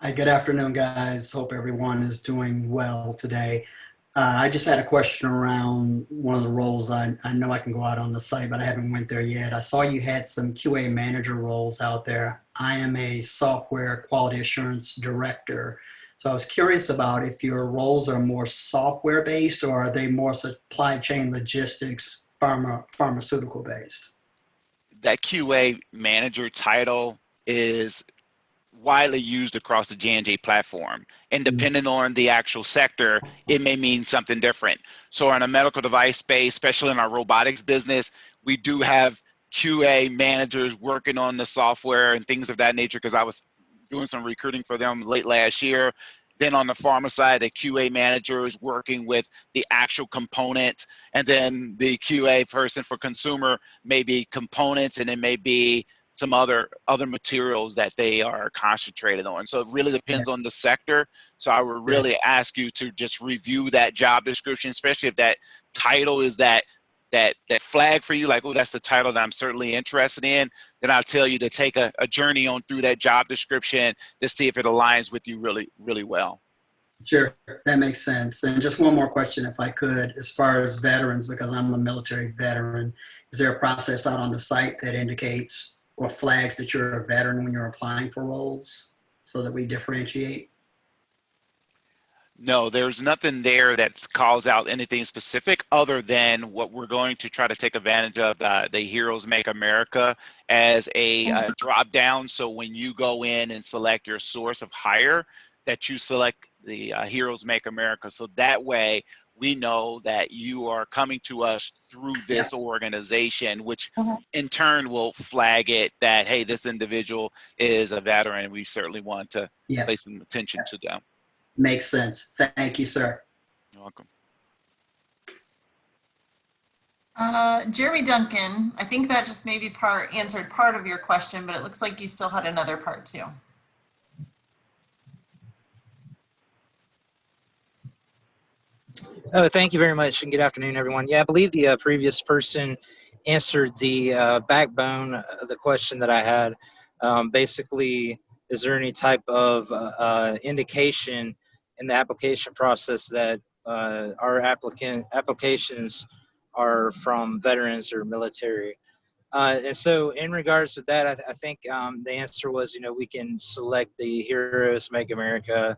Hi, good afternoon, guys. Hope everyone is doing well today. I just had a question around one of the roles. I know I can go out on the site, but I haven't went there yet. I saw you had some QA manager roles out there. I am a software quality assurance director. So I was curious about if your roles are more software based or are they more supply chain logistics, pharmaceutical based? That QA manager title is widely used across the J&J platform, and depending on the actual sector, it may mean something different. So in a medical device space, especially in our robotics business, we do have QA managers working on the software and things of that nature, because I was doing some recruiting for them late last year. Then on the pharma side, the QA manager is working with the actual component, and then the QA person for consumer may be components, and it may be some other materials that they are concentrated on. So it really depends on the sector. So I would really ask you to just review that job description, especially if that title is that flag for you, like, oh, that's the title that I'm certainly interested in. Then I'll tell you to take a journey on through that job description to see if it aligns with you really, really well. Sure, that makes sense. And just one more question, if I could, as far as veterans, because I'm a military veteran, is there a process out on the site that indicates or flags that you're a veteran when you're applying for roles so that we differentiate? No, there's nothing there that calls out anything specific other than what we're going to try to take advantage of, the Heroes Make America as a drop down. So when you go in and select your source of hire, that you select the Heroes Make America. So that way we know that you are coming to us through this organization, which in turn will flag it that, hey, this individual is a veteran, and we certainly want to pay some attention to them. Makes sense. Thank you, sir. You're welcome. Jeremy Duncan, I think that just maybe answered part of your question, but it looks like you still had another part too. Oh, thank you very much, and good afternoon, everyone. Yeah, I believe the previous person answered the backbone of the question that I had. Basically, is there any type of indication in the application process that our applications are from veterans or military? And so in regards to that, I think the answer was, we can select the Heroes Make America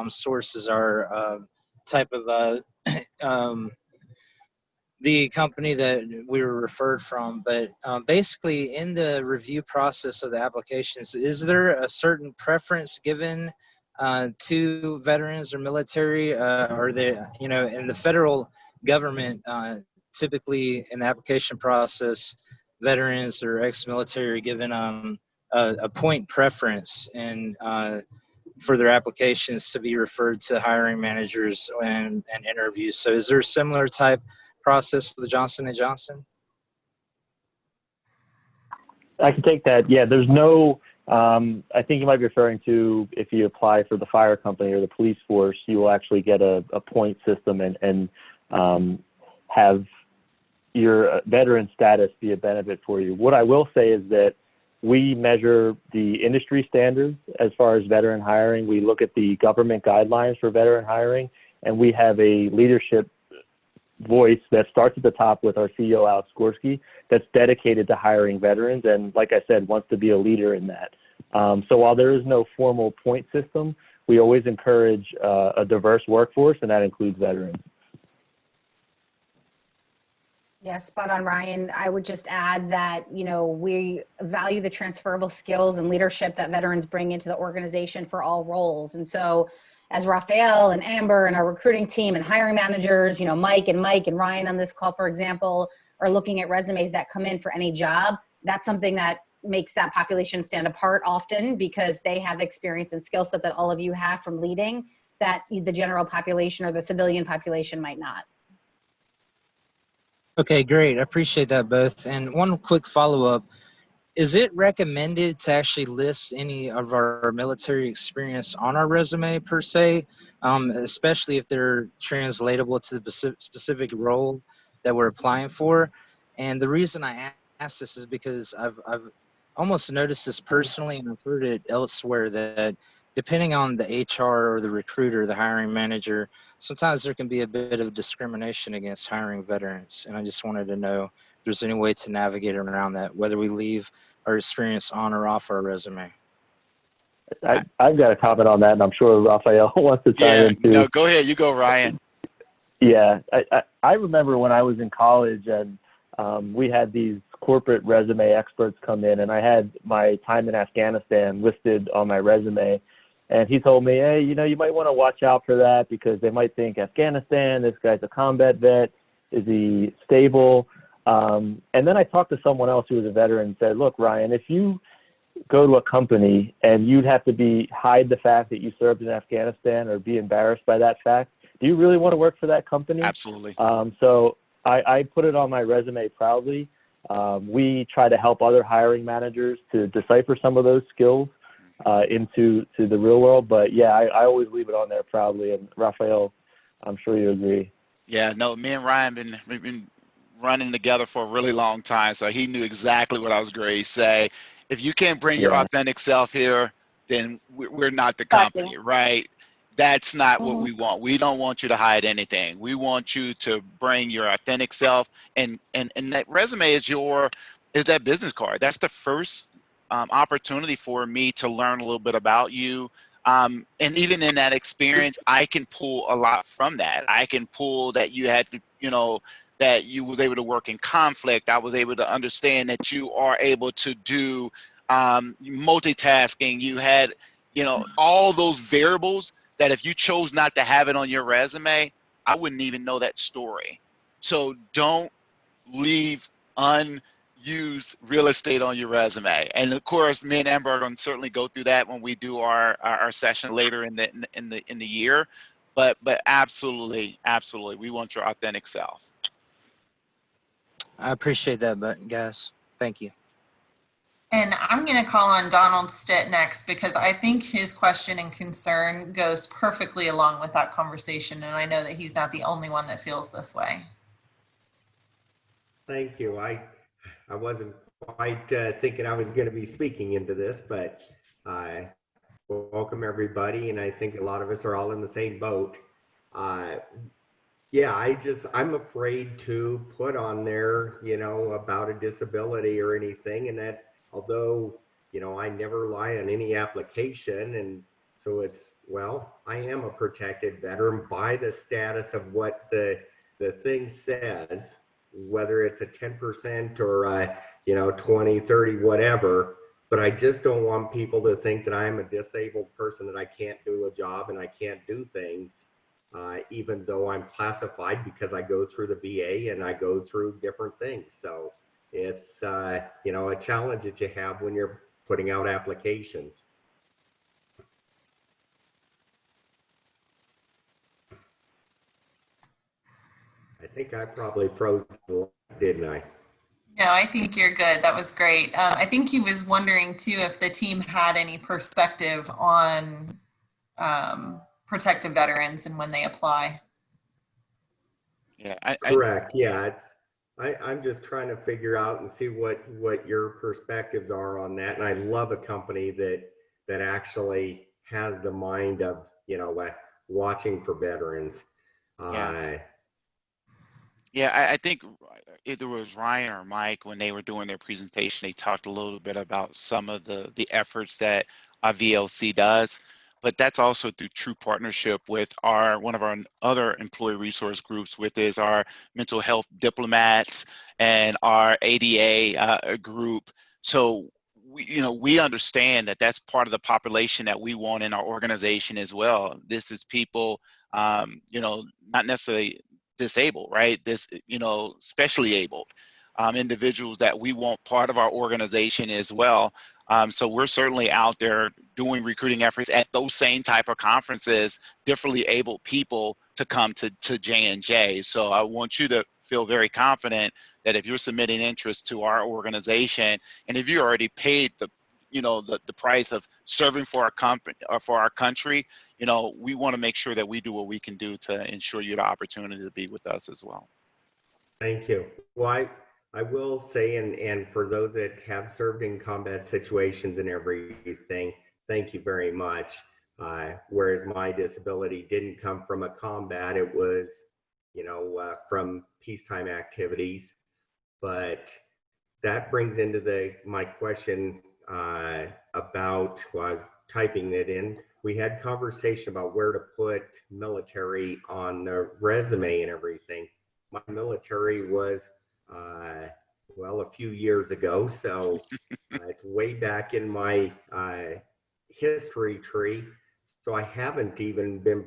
sources are type of the company that we were referred from. But basically in the review process of the applications, is there a certain preference given to veterans or military? Are they, in the federal government, typically in the application process, veterans or ex-military are given a point preference and for their applications to be referred to hiring managers and interviews. So is there a similar type process for the Johnson & Johnson? I can take that. Yeah, there's no, I think you might be referring to if you apply for the fire company or the police force, you will actually get a point system and have your veteran status be a benefit for you. What I will say is that we measure the industry standards as far as veteran hiring. We look at the government guidelines for veteran hiring, and we have a leadership voice that starts at the top with our CEO, Alex Gorski, that's dedicated to hiring veterans and, like I said, wants to be a leader in that. So while there is no formal point system, we always encourage a diverse workforce, and that includes veterans. Yeah, spot on, Ryan. I would just add that, we value the transferable skills and leadership that veterans bring into the organization for all roles. And so as Rafael and Amber and our recruiting team and hiring managers, Mike and Ryan on this call, for example, are looking at resumes that come in for any job, that's something that makes that population stand apart often because they have experience and skill set that all of you have from leading. that the general population or the civilian population might not. Okay, great. I appreciate that both. And one quick follow-up. Is it recommended to actually list any of our military experience on our resume per se, especially if they're translatable to the specific role that we're applying for? And the reason I ask this is because I've almost noticed this personally, and I've heard it elsewhere, that depending on the HR or the recruiter, the hiring manager, sometimes there can be a bit of discrimination against hiring veterans. And I just wanted to know if there's any way to navigate around that, whether we leave our experience on or off our resume. I've got a comment on that, and I'm sure Raphael wants to chime in too. No, go ahead. You go, Ryan. Yeah, I remember when I was in college, and we had these corporate resume experts come in, and I had my time in Afghanistan listed on my resume. And he told me, hey, you might want to watch out for that because they might think Afghanistan, this guy's a combat vet. Is he stable? And then I talked to someone else who was a veteran and said, look, Ryan, if you go to a company and you'd have to hide the fact that you served in Afghanistan or be embarrassed by that fact, do you really want to work for that company? Absolutely. So I put it on my resume proudly. We try to help other hiring managers to decipher some of those skills into the real world. But yeah, I always leave it on there proudly. And Raphael, I'm sure you agree. Yeah, no, me and Ryan we've been running together for a really long time, so he knew exactly what I was going to say. If you can't bring your authentic self here, then we're not the company, right? That's not what we want. We don't want you to hide anything. We want you to bring your authentic self, and that resume is that business card. That's the first opportunity for me to learn a little bit about you. And even in that experience, I can pull a lot from that. I can pull that you had to, that you was able to work in conflict. I was able to understand that you are able to do multitasking. You had, all those variables that if you chose not to have it on your resume, I wouldn't even know that story. So don't leave unused real estate on your resume. And of course, me and Amber are going to certainly go through that when we do our session later in the year. But absolutely, we want your authentic self. I appreciate that, guys. Thank you. And I'm going to call on Donald Stitt next because I think his question and concern goes perfectly along with that conversation. And I know that he's not the only one that feels this way. Thank you. I wasn't quite thinking I was going to be speaking into this, but I welcome everybody. And I think a lot of us are all in the same boat. Yeah, I'm afraid to put on there, about a disability or anything. And that, although, I never lie on any application. And so I am a protected veteran by the status of what the thing says, whether it's a 10% or, 20, 30, whatever. But I just don't want people to think that I'm a disabled person, that I can't do a job and I can't do things. Even though I'm classified because I go through the VA and I go through different things. So it's, a challenge that you have when you're putting out applications. I think I probably froze, didn't I? No, I think you're good. That was great. I think he was wondering too if the team had any perspective on protected veterans and when they apply. Yeah, correct. Yeah, I'm just trying to figure out and see what your perspectives are on that. And I love a company that actually has the mind of watching for veterans. I think either it was Ryan or Mike when they were doing their presentation. They talked a little bit about some of the efforts that our VLC does. But that's also through true partnership with one of our other employee resource groups, which is our mental health diplomats and our ADA group. So we understand that that's part of the population that we want in our organization as well. This is people, not necessarily disabled, right? This, specially abled individuals that we want part of our organization as well. So we're certainly out there doing recruiting efforts at those same type of conferences, differently abled people to come to J&J. So I want you to feel very confident that if you're submitting interest to our organization, and if you already paid the price of serving for our company or for our country, we want to make sure that we do what we can do to ensure you the opportunity to be with us as well. Thank you. Well, I will say, and for those that have served in combat situations and everything, thank you very much. Whereas my disability didn't come from a combat, it was, from peacetime activities. But that brings into my question about, I was typing it in. We had conversation about where to put military on the resume and everything. My military was, a few years ago, so it's way back in my history tree. So I haven't even been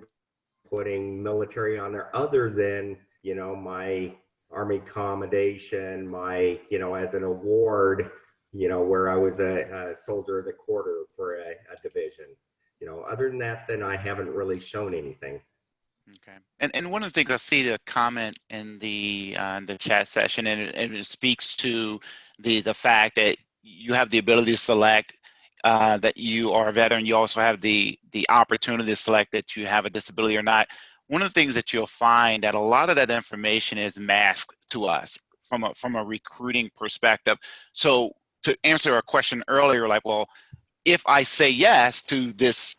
putting military on there other than, my Army commendation, my, as an award, where I was a soldier of the quarter for a division. Other than that, then I haven't really shown anything. Okay, and one of the things I see the comment in the chat session, and it speaks to the fact that you have the ability to select that you are a veteran. You also have the opportunity to select that you have a disability or not. One of the things that you'll find that a lot of that information is masked to us from a recruiting perspective. So to answer a question earlier, like, well, if I say yes to this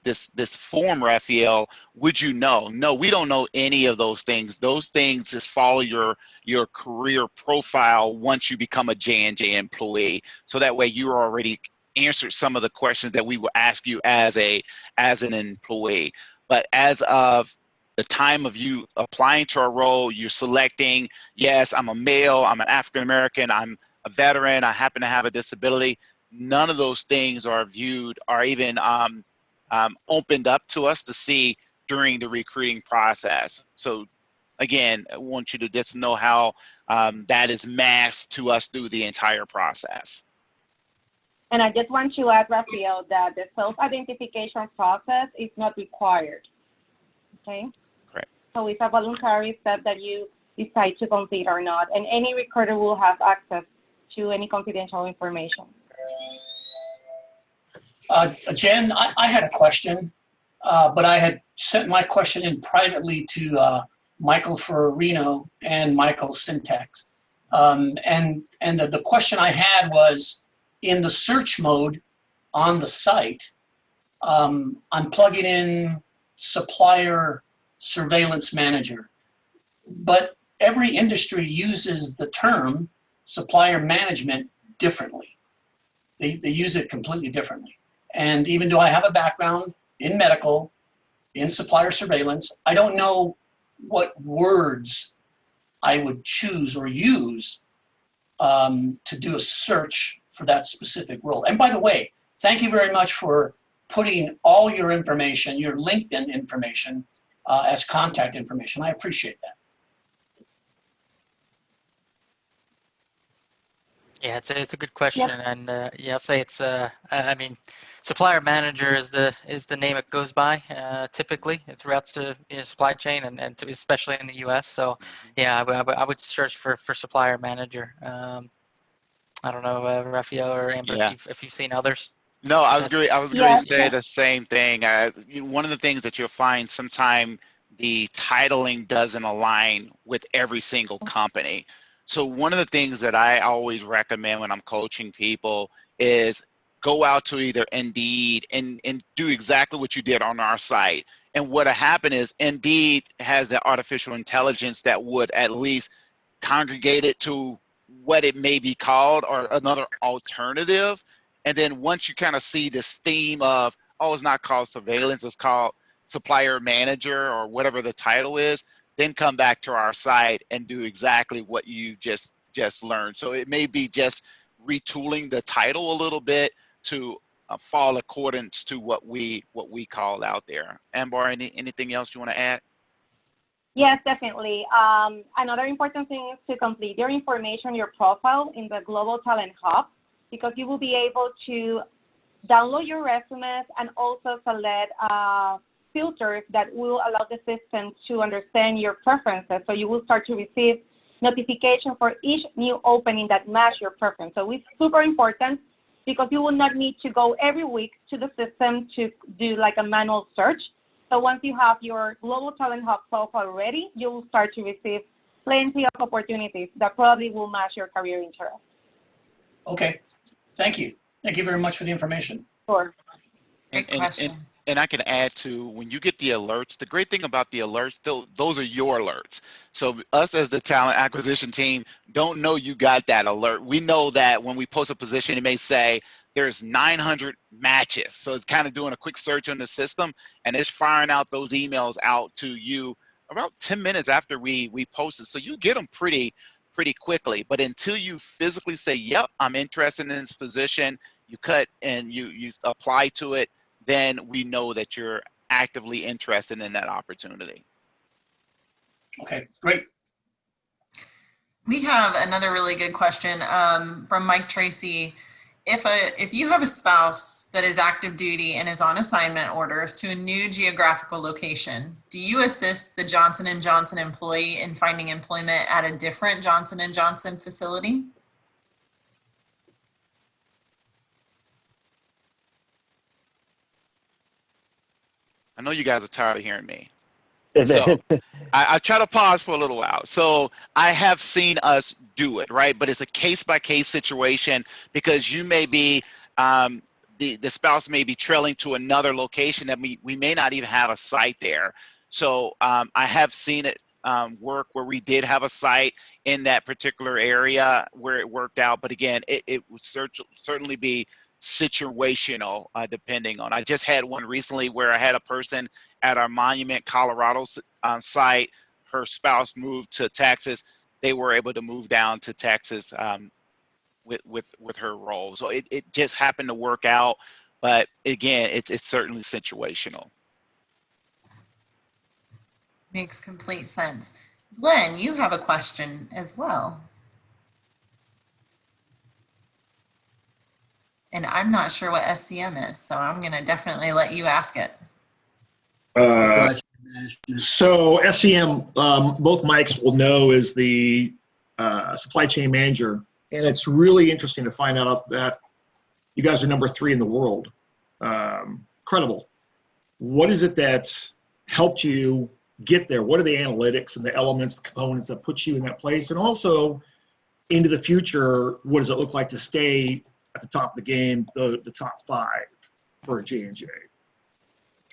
form, Raphael, would you know? No, we don't know any of those things. Those things just follow your career profile once you become a J&J employee. So that way you already answered some of the questions that we will ask you as an employee. But as of the time of you applying to our role, you're selecting, yes, I'm a male, I'm an African American, I'm a veteran, I happen to have a disability. None of those things are viewed or even opened up to us to see during the recruiting process. So again, I want you to just know how that is masked to us through the entire process. And I just want to add, Raphael, that the self-identification process is not required, okay? Correct. So it's a voluntary step that you decide to complete or not, and any recruiter will have access to any confidential information. Jen, I had a question, but I had sent my question in privately to Michael Ferrino and Michael Syntax. And the question I had was, in the search mode on the site, I'm plugging in supplier surveillance manager, but every industry uses the term supplier management differently. They use it completely differently. And even though I have a background in medical, in supplier surveillance, I don't know what words I would choose or use to do a search for that specific role. And by the way, thank you very much for putting all your information, your LinkedIn information, as contact information. I appreciate that. Yeah, it's a good question, Yep. and yeah, I'll say it's I mean, supplier manager is the name it goes by typically throughout the supply chain and especially in the U.S. So yeah, I would search for supplier manager. I don't know, Raphael or Amber, Yeah. if you've seen others. No, I was going Yeah. to say the same thing. One of the things that you'll find sometime the titling doesn't align with every single company. So one of the things that I always recommend when I'm coaching people is go out to either Indeed and do exactly what you did on our site. And what'll happen is Indeed has the artificial intelligence that would at least congregate it to what it may be called or another alternative. And then once you kind of see this theme of, oh, it's not called surveillance, it's called supplier manager or whatever the title is, then come back to our site and do exactly what you just learned. So it may be just retooling the title a little bit to fall accordance to what we called out there. Amber, anything else you want to add? Yes, definitely. Another important thing is to complete your information, your profile in the Global Talent Hub, because you will be able to download your resumes, and also select filters that will allow the system to understand your preferences. So you will start to receive notification for each new opening that match your preference. So it's super important because you will not need to go every week to the system to do like a manual search. So once you have your Global Talent Hub profile ready, you will start to receive plenty of opportunities that probably will match your career interest. Okay, thank you. Thank you very much for the information. Sure. And I can add to, when you get the alerts, the great thing about the alerts, those are your alerts. So us as the talent acquisition team don't know you got that alert. We know that when we post a position, it may say there's 900 matches. So it's kind of doing a quick search on the system, and it's firing out those emails out to you about 10 minutes after we post it. So you get them pretty quickly. But until you physically say, yep, I'm interested in this position, you cut and you apply to it, then we know that you're actively interested in that opportunity. Okay, great. We have another really good question from Mike Tracy. If you have a spouse that is active duty and is on assignment orders to a new geographical location, do you assist the Johnson & Johnson employee in finding employment at a different Johnson & Johnson facility? I know you guys are tired of hearing me. So I try to pause for a little while. So I have seen us do it, right? But it's a case-by-case situation because you may be, the spouse may be trailing to another location that we may not even have a site there. So I have seen it work where we did have a site in that particular area where it worked out. But again, it would certainly be situational depending on. I just had one recently where I had a person at our Monument, Colorado site. Her spouse moved to Texas. They were able to move down to Texas with her role. So it just happened to work out. But again, it's certainly situational. Makes complete sense. Glenn, you have a question as well. And I'm not sure what SCM is, so I'm going to definitely let you ask it. So SCM, both mics will know, is the supply chain manager. And it's really interesting to find out that you guys are number 3 in the world. Incredible. What is it that's helped you get there? What are the analytics and the elements, the components that put you in that place? And also, into the future, what does it look like to stay at the top of the game, the top 5 for J&J?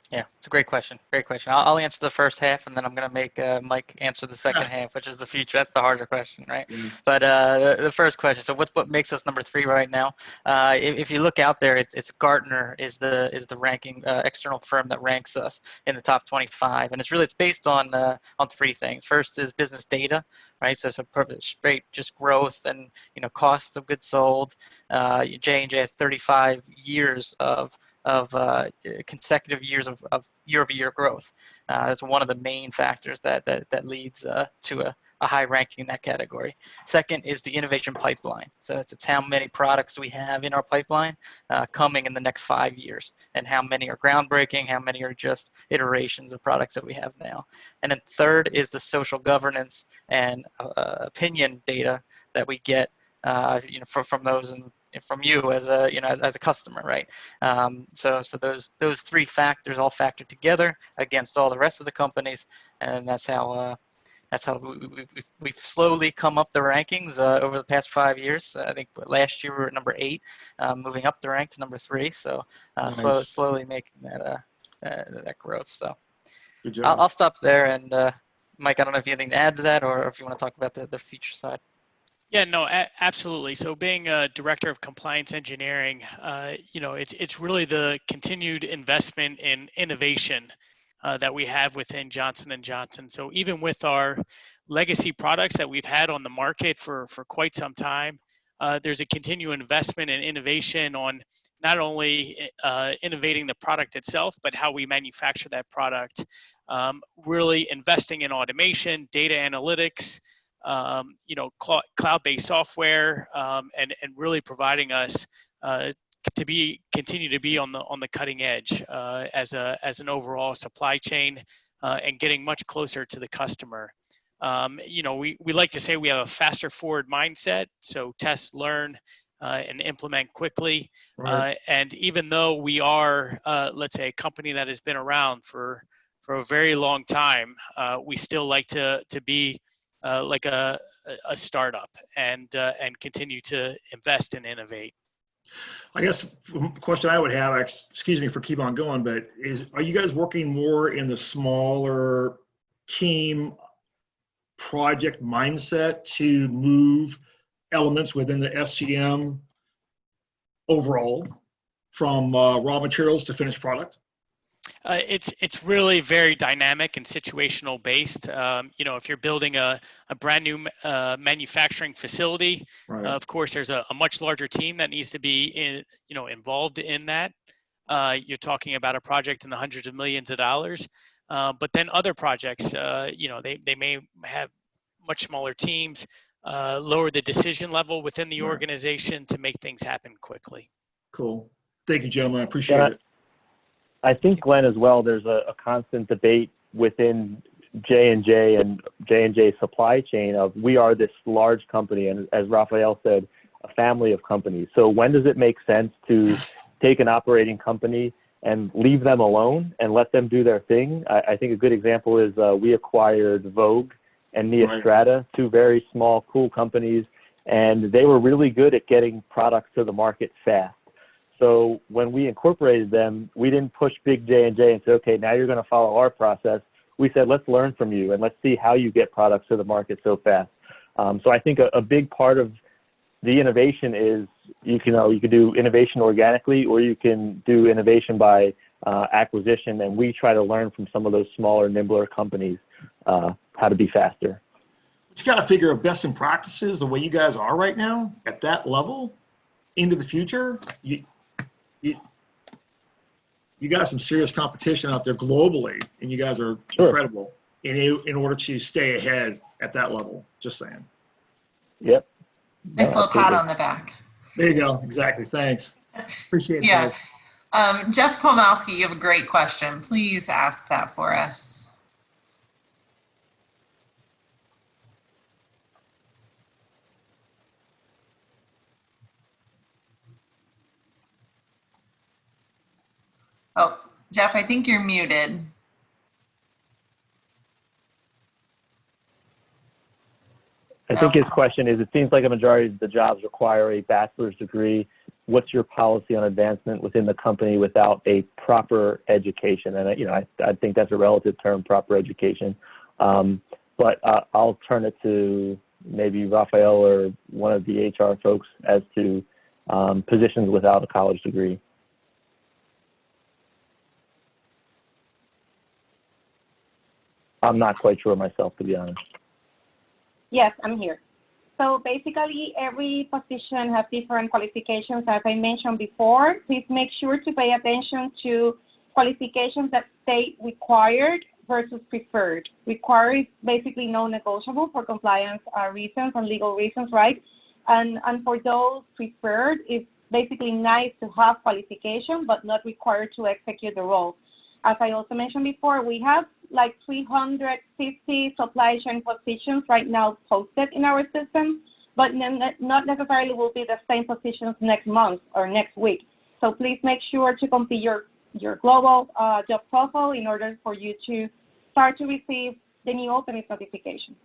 Yeah, it's a great question. Great question. I'll answer the first half, and then I'm going to make Mike answer the second half, which is the future. That's the harder question, right? But the first question. So what makes us number 3 right now? If you look out there, it's Gartner is the ranking external firm that ranks us in the top 25, and it's based on 3 things. First is business data, right? So straight just growth and costs of goods sold. J&J has 35 years of consecutive years of year-over-year growth. That's one of the main factors that leads to a high ranking in that category. Second is the innovation pipeline. So it's how many products we have in our pipeline coming in the next 5 years, and how many are groundbreaking, how many are just iterations of products that we have now. And then third is the social governance and opinion data that we get from those and from you as a as a customer, right? So those 3 factors all factor together against all the rest of the companies, and that's how we've slowly come up the rankings over the past 5 years. I think last year we were at number 8, moving up the rank to number 3. So Nice. slowly making that growth. So Good job. I'll stop there. And Mike, I don't know if you have anything to add to that, or if you want to talk about the future side. Yeah, no, absolutely. So being a director of compliance engineering, it's really the continued investment in innovation that we have within Johnson & Johnson. So even with our legacy products that we've had on the market for quite some time, there's a continued investment in innovation on not only innovating the product itself, but how we manufacture that product. Really investing in automation, data analytics, cloud-based software, and really providing us continue to be on the cutting edge as an overall supply chain and getting much closer to the customer. We like to say we have a faster forward mindset, so test, learn, and implement quickly. Right. And even though we are, let's say, a company that has been around for a very long time, we still like to be like a startup and continue to invest and innovate. I guess the question I would have, excuse me for keep on going, but are you guys working more in the smaller team project mindset to move elements within the SCM overall from raw materials to finished product? It's really very dynamic and situational based. If you're building a brand new manufacturing facility, right. Of course, there's a much larger team that needs to be involved in that. You're talking about a project in the hundreds of millions of dollars. But then other projects, they may have much smaller teams, lower the decision level within the organization to make things happen quickly. Cool. Thank you, gentlemen. I appreciate it. I think, Glenn, as well, there's a constant debate within J&J and J&J supply chain of we are this large company, and as Raphael said, a family of companies. So when does it make sense to take an operating company and leave them alone and let them do their thing? I think a good example is we acquired Vogue and Neostrata, two very small, cool companies, and they were really good at getting products to the market fast. So when we incorporated them, we didn't push big J&J and say, okay, now you're going to follow our process. We said, let's learn from you and let's see how you get products to the market so fast. So I think a big part of the innovation is you can do innovation organically, or you can do innovation by acquisition. And we try to learn from some of those smaller, nimbler companies how to be faster. But you got to figure out best in practices the way you guys are right now at that level into the future. You got some serious competition out there globally, and you guys are incredible in order to stay ahead at that level. Just saying. Yep. Nice little pat on the back. There you go. Exactly. Thanks. Appreciate it, Yeah. guys. Jeff Pomowski, you have a great question. Please ask that for us. Oh, Jeff, I think you're muted. I think his question is, it seems like a majority of the jobs require a bachelor's degree. What's your policy on advancement within the company without a proper education? And I think that's a relative term, proper education. But I'll turn it to maybe Raphael or one of the HR folks as to positions without a college degree. I'm not quite sure myself, to be honest. Yes, I'm here. So basically, every position has different qualifications. As I mentioned before, please make sure to pay attention to qualifications that state required versus preferred. Required is basically non-negotiable for compliance reasons and legal reasons, right? And for those preferred, it's basically nice to have qualification, but not required to execute the role. As I also mentioned before, we have like 350 supply chain positions right now posted in our system, but not necessarily will be the same positions next month or next week. So please make sure to complete your global job profile in order for you to start to receive the new openings notification.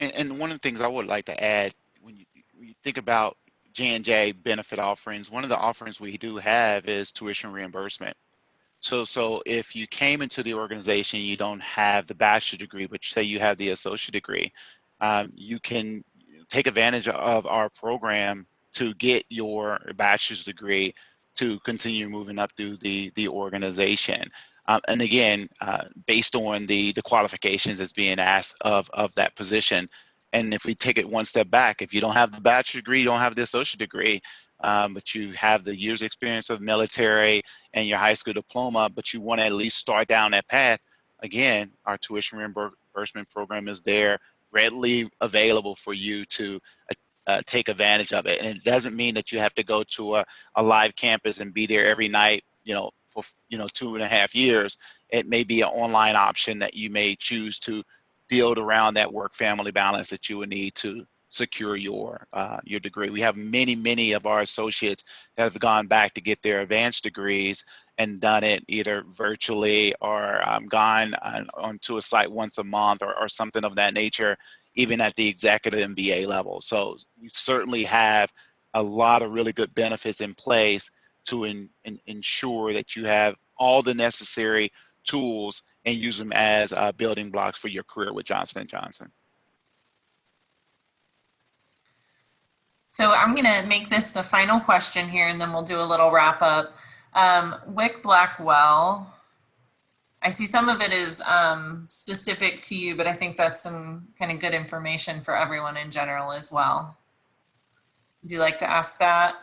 And one of the things I would like to add, when you think about J&J benefit offerings, one of the offerings we do have is tuition reimbursement. So if you came into the organization, you don't have the bachelor's degree, but say you have the associate degree, you can take advantage of our program to get your bachelor's degree to continue moving up through the organization. And again, based on the qualifications that's being asked of that position. And if we take it one step back, if you don't have the bachelor's degree, you don't have the associate degree, but you have the years experience of military and your high school diploma, but you want to at least start down that path, again, our tuition reimbursement program is there readily available for you to take advantage of it. And it doesn't mean that you have to go to a live campus and be there every night, for 2.5 years. It may be an online option that you may choose to build around that work-family balance that you would need to secure your degree. We have many of our associates that have gone back to get their advanced degrees and done it either virtually or gone onto a site once a month or something of that nature, even at the executive MBA level. So we certainly have a lot of really good benefits in place to ensure that you have all the necessary tools and use them as building blocks for your career with Johnson & Johnson. So I'm going to make this the final question here, and then we'll do a little wrap up. Wick Blackwell, I see some of it is specific to you, but I think that's some kind of good information for everyone in general as well. Would you like to ask that?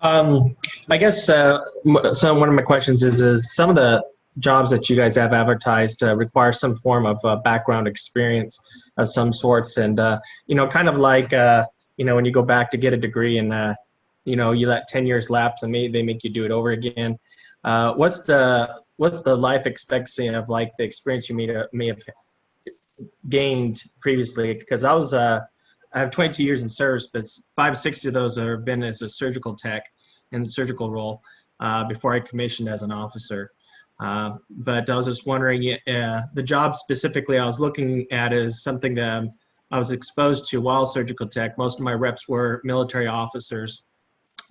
I guess so one of my questions is some of the jobs that you guys have advertised require some form of background experience of some sorts, and kind of like when you go back to get a degree and you let 10 years lapse and they make you do it over again. What's the life expectancy of like the experience you may have gained previously? Because I have 22 years in service, but 5 or 6 of those have been as a surgical tech in the surgical role before I commissioned as an officer. But I was just wondering, the job specifically I was looking at is something that I was exposed to while surgical tech. Most of my reps were military officers,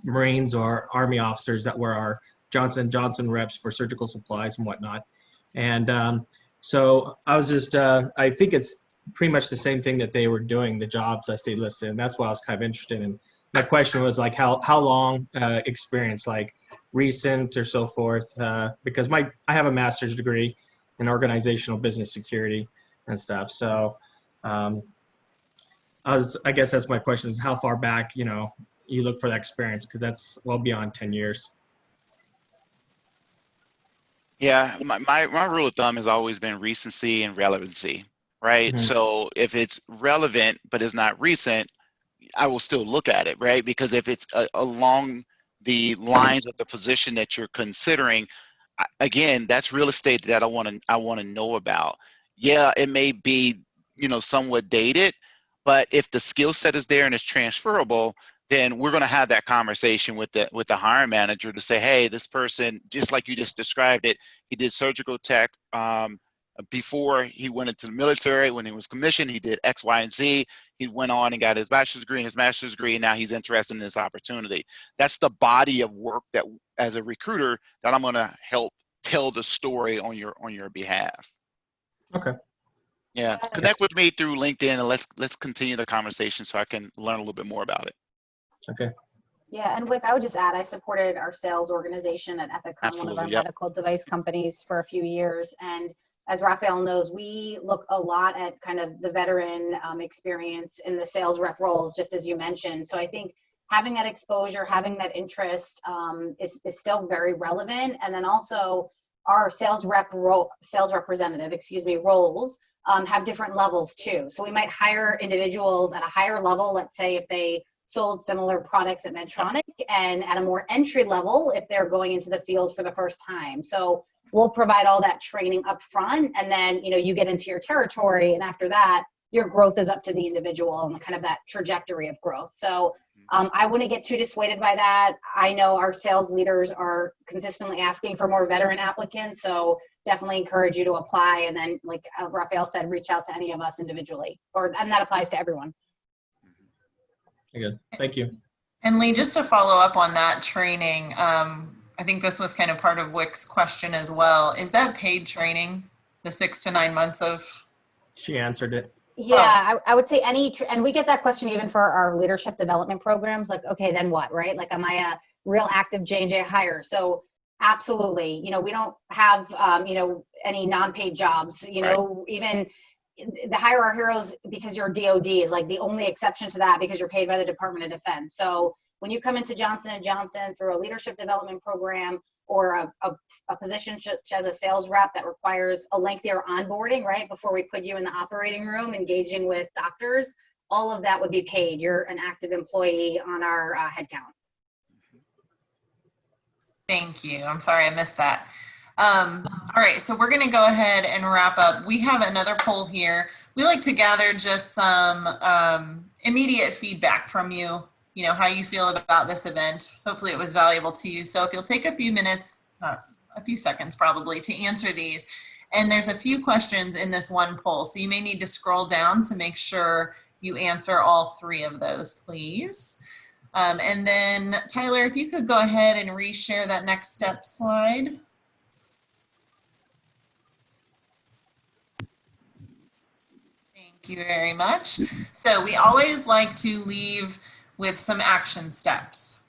Marines or Army officers that were our Johnson & Johnson reps for surgical supplies and whatnot. And so I was just, I think it's pretty much the same thing that they were doing, the jobs I see listed, and that's why I was kind of interested in. My question was like, how long experience, like recent or so forth, because I have a master's degree in organizational business security and stuff. So I guess that's my question, is how far back, you look for that experience, because that's well beyond 10 years. Yeah, my rule of thumb has always been recency and relevancy, right? Mm-hmm. So if it's relevant but it's not recent, I will still look at it, right? Because if it's along the lines of the position that you're considering, again, that's real estate that I want to know about. Yeah, it may be, somewhat dated, but if the skill set is there and it's transferable, then we're going to have that conversation with the hiring manager to say, hey, this person, just like you just described it, he did surgical tech before he went into the military. When he was commissioned, he did X, Y, and Z. He went on and got his bachelor's degree and his master's degree, and now he's interested in this opportunity. That's the body of work that, as a recruiter, that I'm going to help tell the story on your behalf. Okay. Yeah, connect with me through LinkedIn, and let's continue the conversation so I can learn a little bit more about it. Okay. Yeah, and Wick, I would just add, I supported our sales organization at Ethicon, one of our medical device companies, for a few years. And as Raphael knows, we look a lot at kind of the veteran experience in the sales rep roles, just as you mentioned. So I think having that exposure, having that interest is still very relevant. And then also our sales representative roles have different levels too. So we might hire individuals at a higher level, let's say if they sold similar products at Medtronic, and at a more entry level if they're going into the field for the first time. So we'll provide all that training up front, and then you get into your territory, and after that your growth is up to the individual and kind of that trajectory of growth. So I wouldn't get too dissuaded by that. I know our sales leaders are consistently asking for more veteran applicants, so definitely encourage you to apply, and then like Raphael said, reach out to any of us individually, and that applies to everyone. Good. Thank you. And Lee, just to follow up on that training, I think this was kind of part of Wick's question as well. Is that paid training, the 6 to 9 months of? She answered it. Yeah, I would say and we get that question even for our leadership development programs, like, okay, then what, right? Like, am I a real active J&J hire? So absolutely, we don't have, any non-paid jobs, even the Hire Our Heroes because you're DOD is like the only exception to that, because you're paid by the Department of Defense. So when you come into Johnson & Johnson through a leadership development program or a position such as a sales rep that requires a lengthier onboarding, right, before we put you in the operating room engaging with doctors, all of that would be paid. You're an active employee on our headcount. Thank you. I'm sorry I missed that. All right, so we're going to go ahead and wrap up. We have another poll here. We like to gather just some immediate feedback from you, you know, how you feel about this event. Hopefully it was valuable to you. So if you'll take a few minutes, a few seconds probably, to answer these. And there's a few questions in this one poll, so you may need to scroll down to make sure you answer all 3 of those, please. And then Tyler, if you could go ahead and reshare that next step slide. Thank you very much. So we always like to leave with some action steps.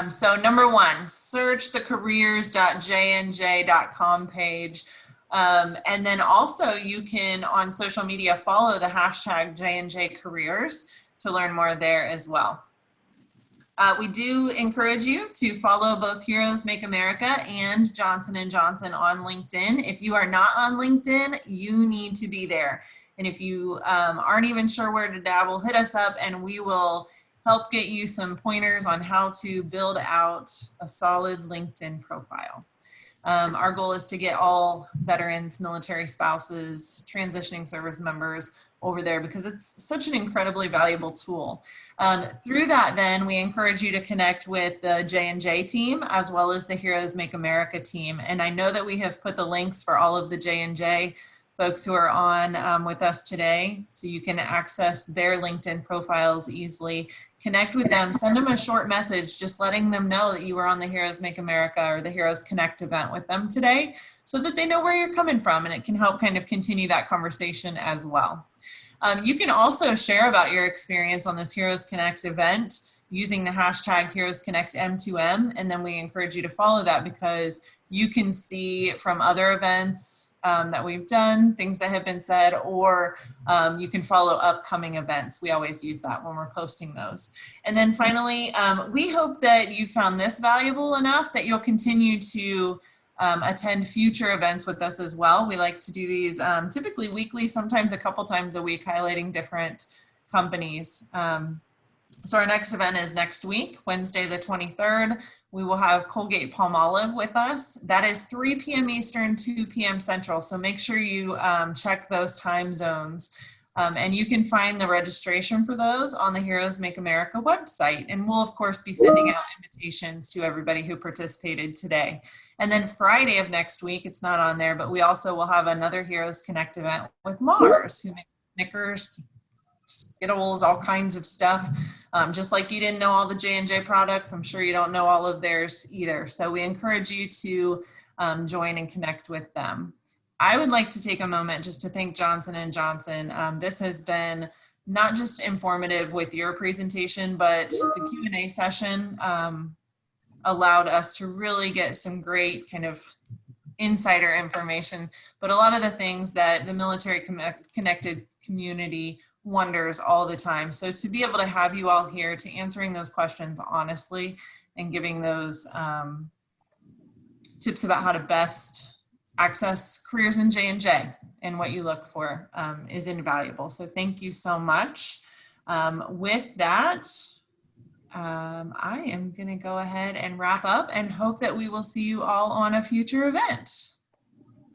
So number 1, search the careers.jnj.com page. And then also you can on social media follow the hashtag JNJ Careers to learn more there as well. We do encourage you to follow both Heroes Make America and Johnson & Johnson on LinkedIn. If you are not on LinkedIn, you need to be there. And if you aren't even sure where to dabble, hit us up and we will help get you some pointers on how to build out a solid LinkedIn profile. Our goal is to get all veterans, military spouses, transitioning service members over there because it's such an incredibly valuable tool. Through that, then, we encourage you to connect with the J&J team as well as the Heroes Make America team. And I know that we have put the links for all of the J&J folks who are on with us today, so you can access their LinkedIn profiles easily. Connect with them, send them a short message, just letting them know that you were on the Heroes Make America or the Heroes Connect event with them today so that they know where you're coming from, and it can help kind of continue that conversation as well. You can also share about your experience on this Heroes Connect event using the hashtag Heroes Connect M2M, and then we encourage you to follow that because you can see from other events that we've done, things that have been said, or you can follow upcoming events. We always use that when we're posting those. And then finally, we hope that you found this valuable enough that you'll continue to attend future events with us as well. We like to do these typically weekly, sometimes a couple times a week, highlighting different companies. So our next event is next week, Wednesday the 23rd. We will have Colgate Palmolive with us. That is 3 p.m. Eastern, 2 p.m. Central. So make sure you check those time zones. And you can find the registration for those on the Heroes Make America website. And we'll, of course, be sending out invitations to everybody who participated today. And then Friday of next week, it's not on there, but we also will have another Heroes Connect event with Mars, who make Snickers, Skittles, all kinds of stuff. Just like you didn't know all the J&J products, I'm sure you don't know all of theirs either. So we encourage you to join and connect with them. I would like to take a moment just to thank Johnson & Johnson. This has been not just informative with your presentation, but the Q&A session allowed us to really get some great kind of insider information, but a lot of the things that the military connected community wonders all the time. So to be able to have you all here to answering those questions honestly and giving those tips about how to best access careers in J&J and what you look for is invaluable. So thank you so much. With that, I am going to go ahead and wrap up and hope that we will see you all on a future event.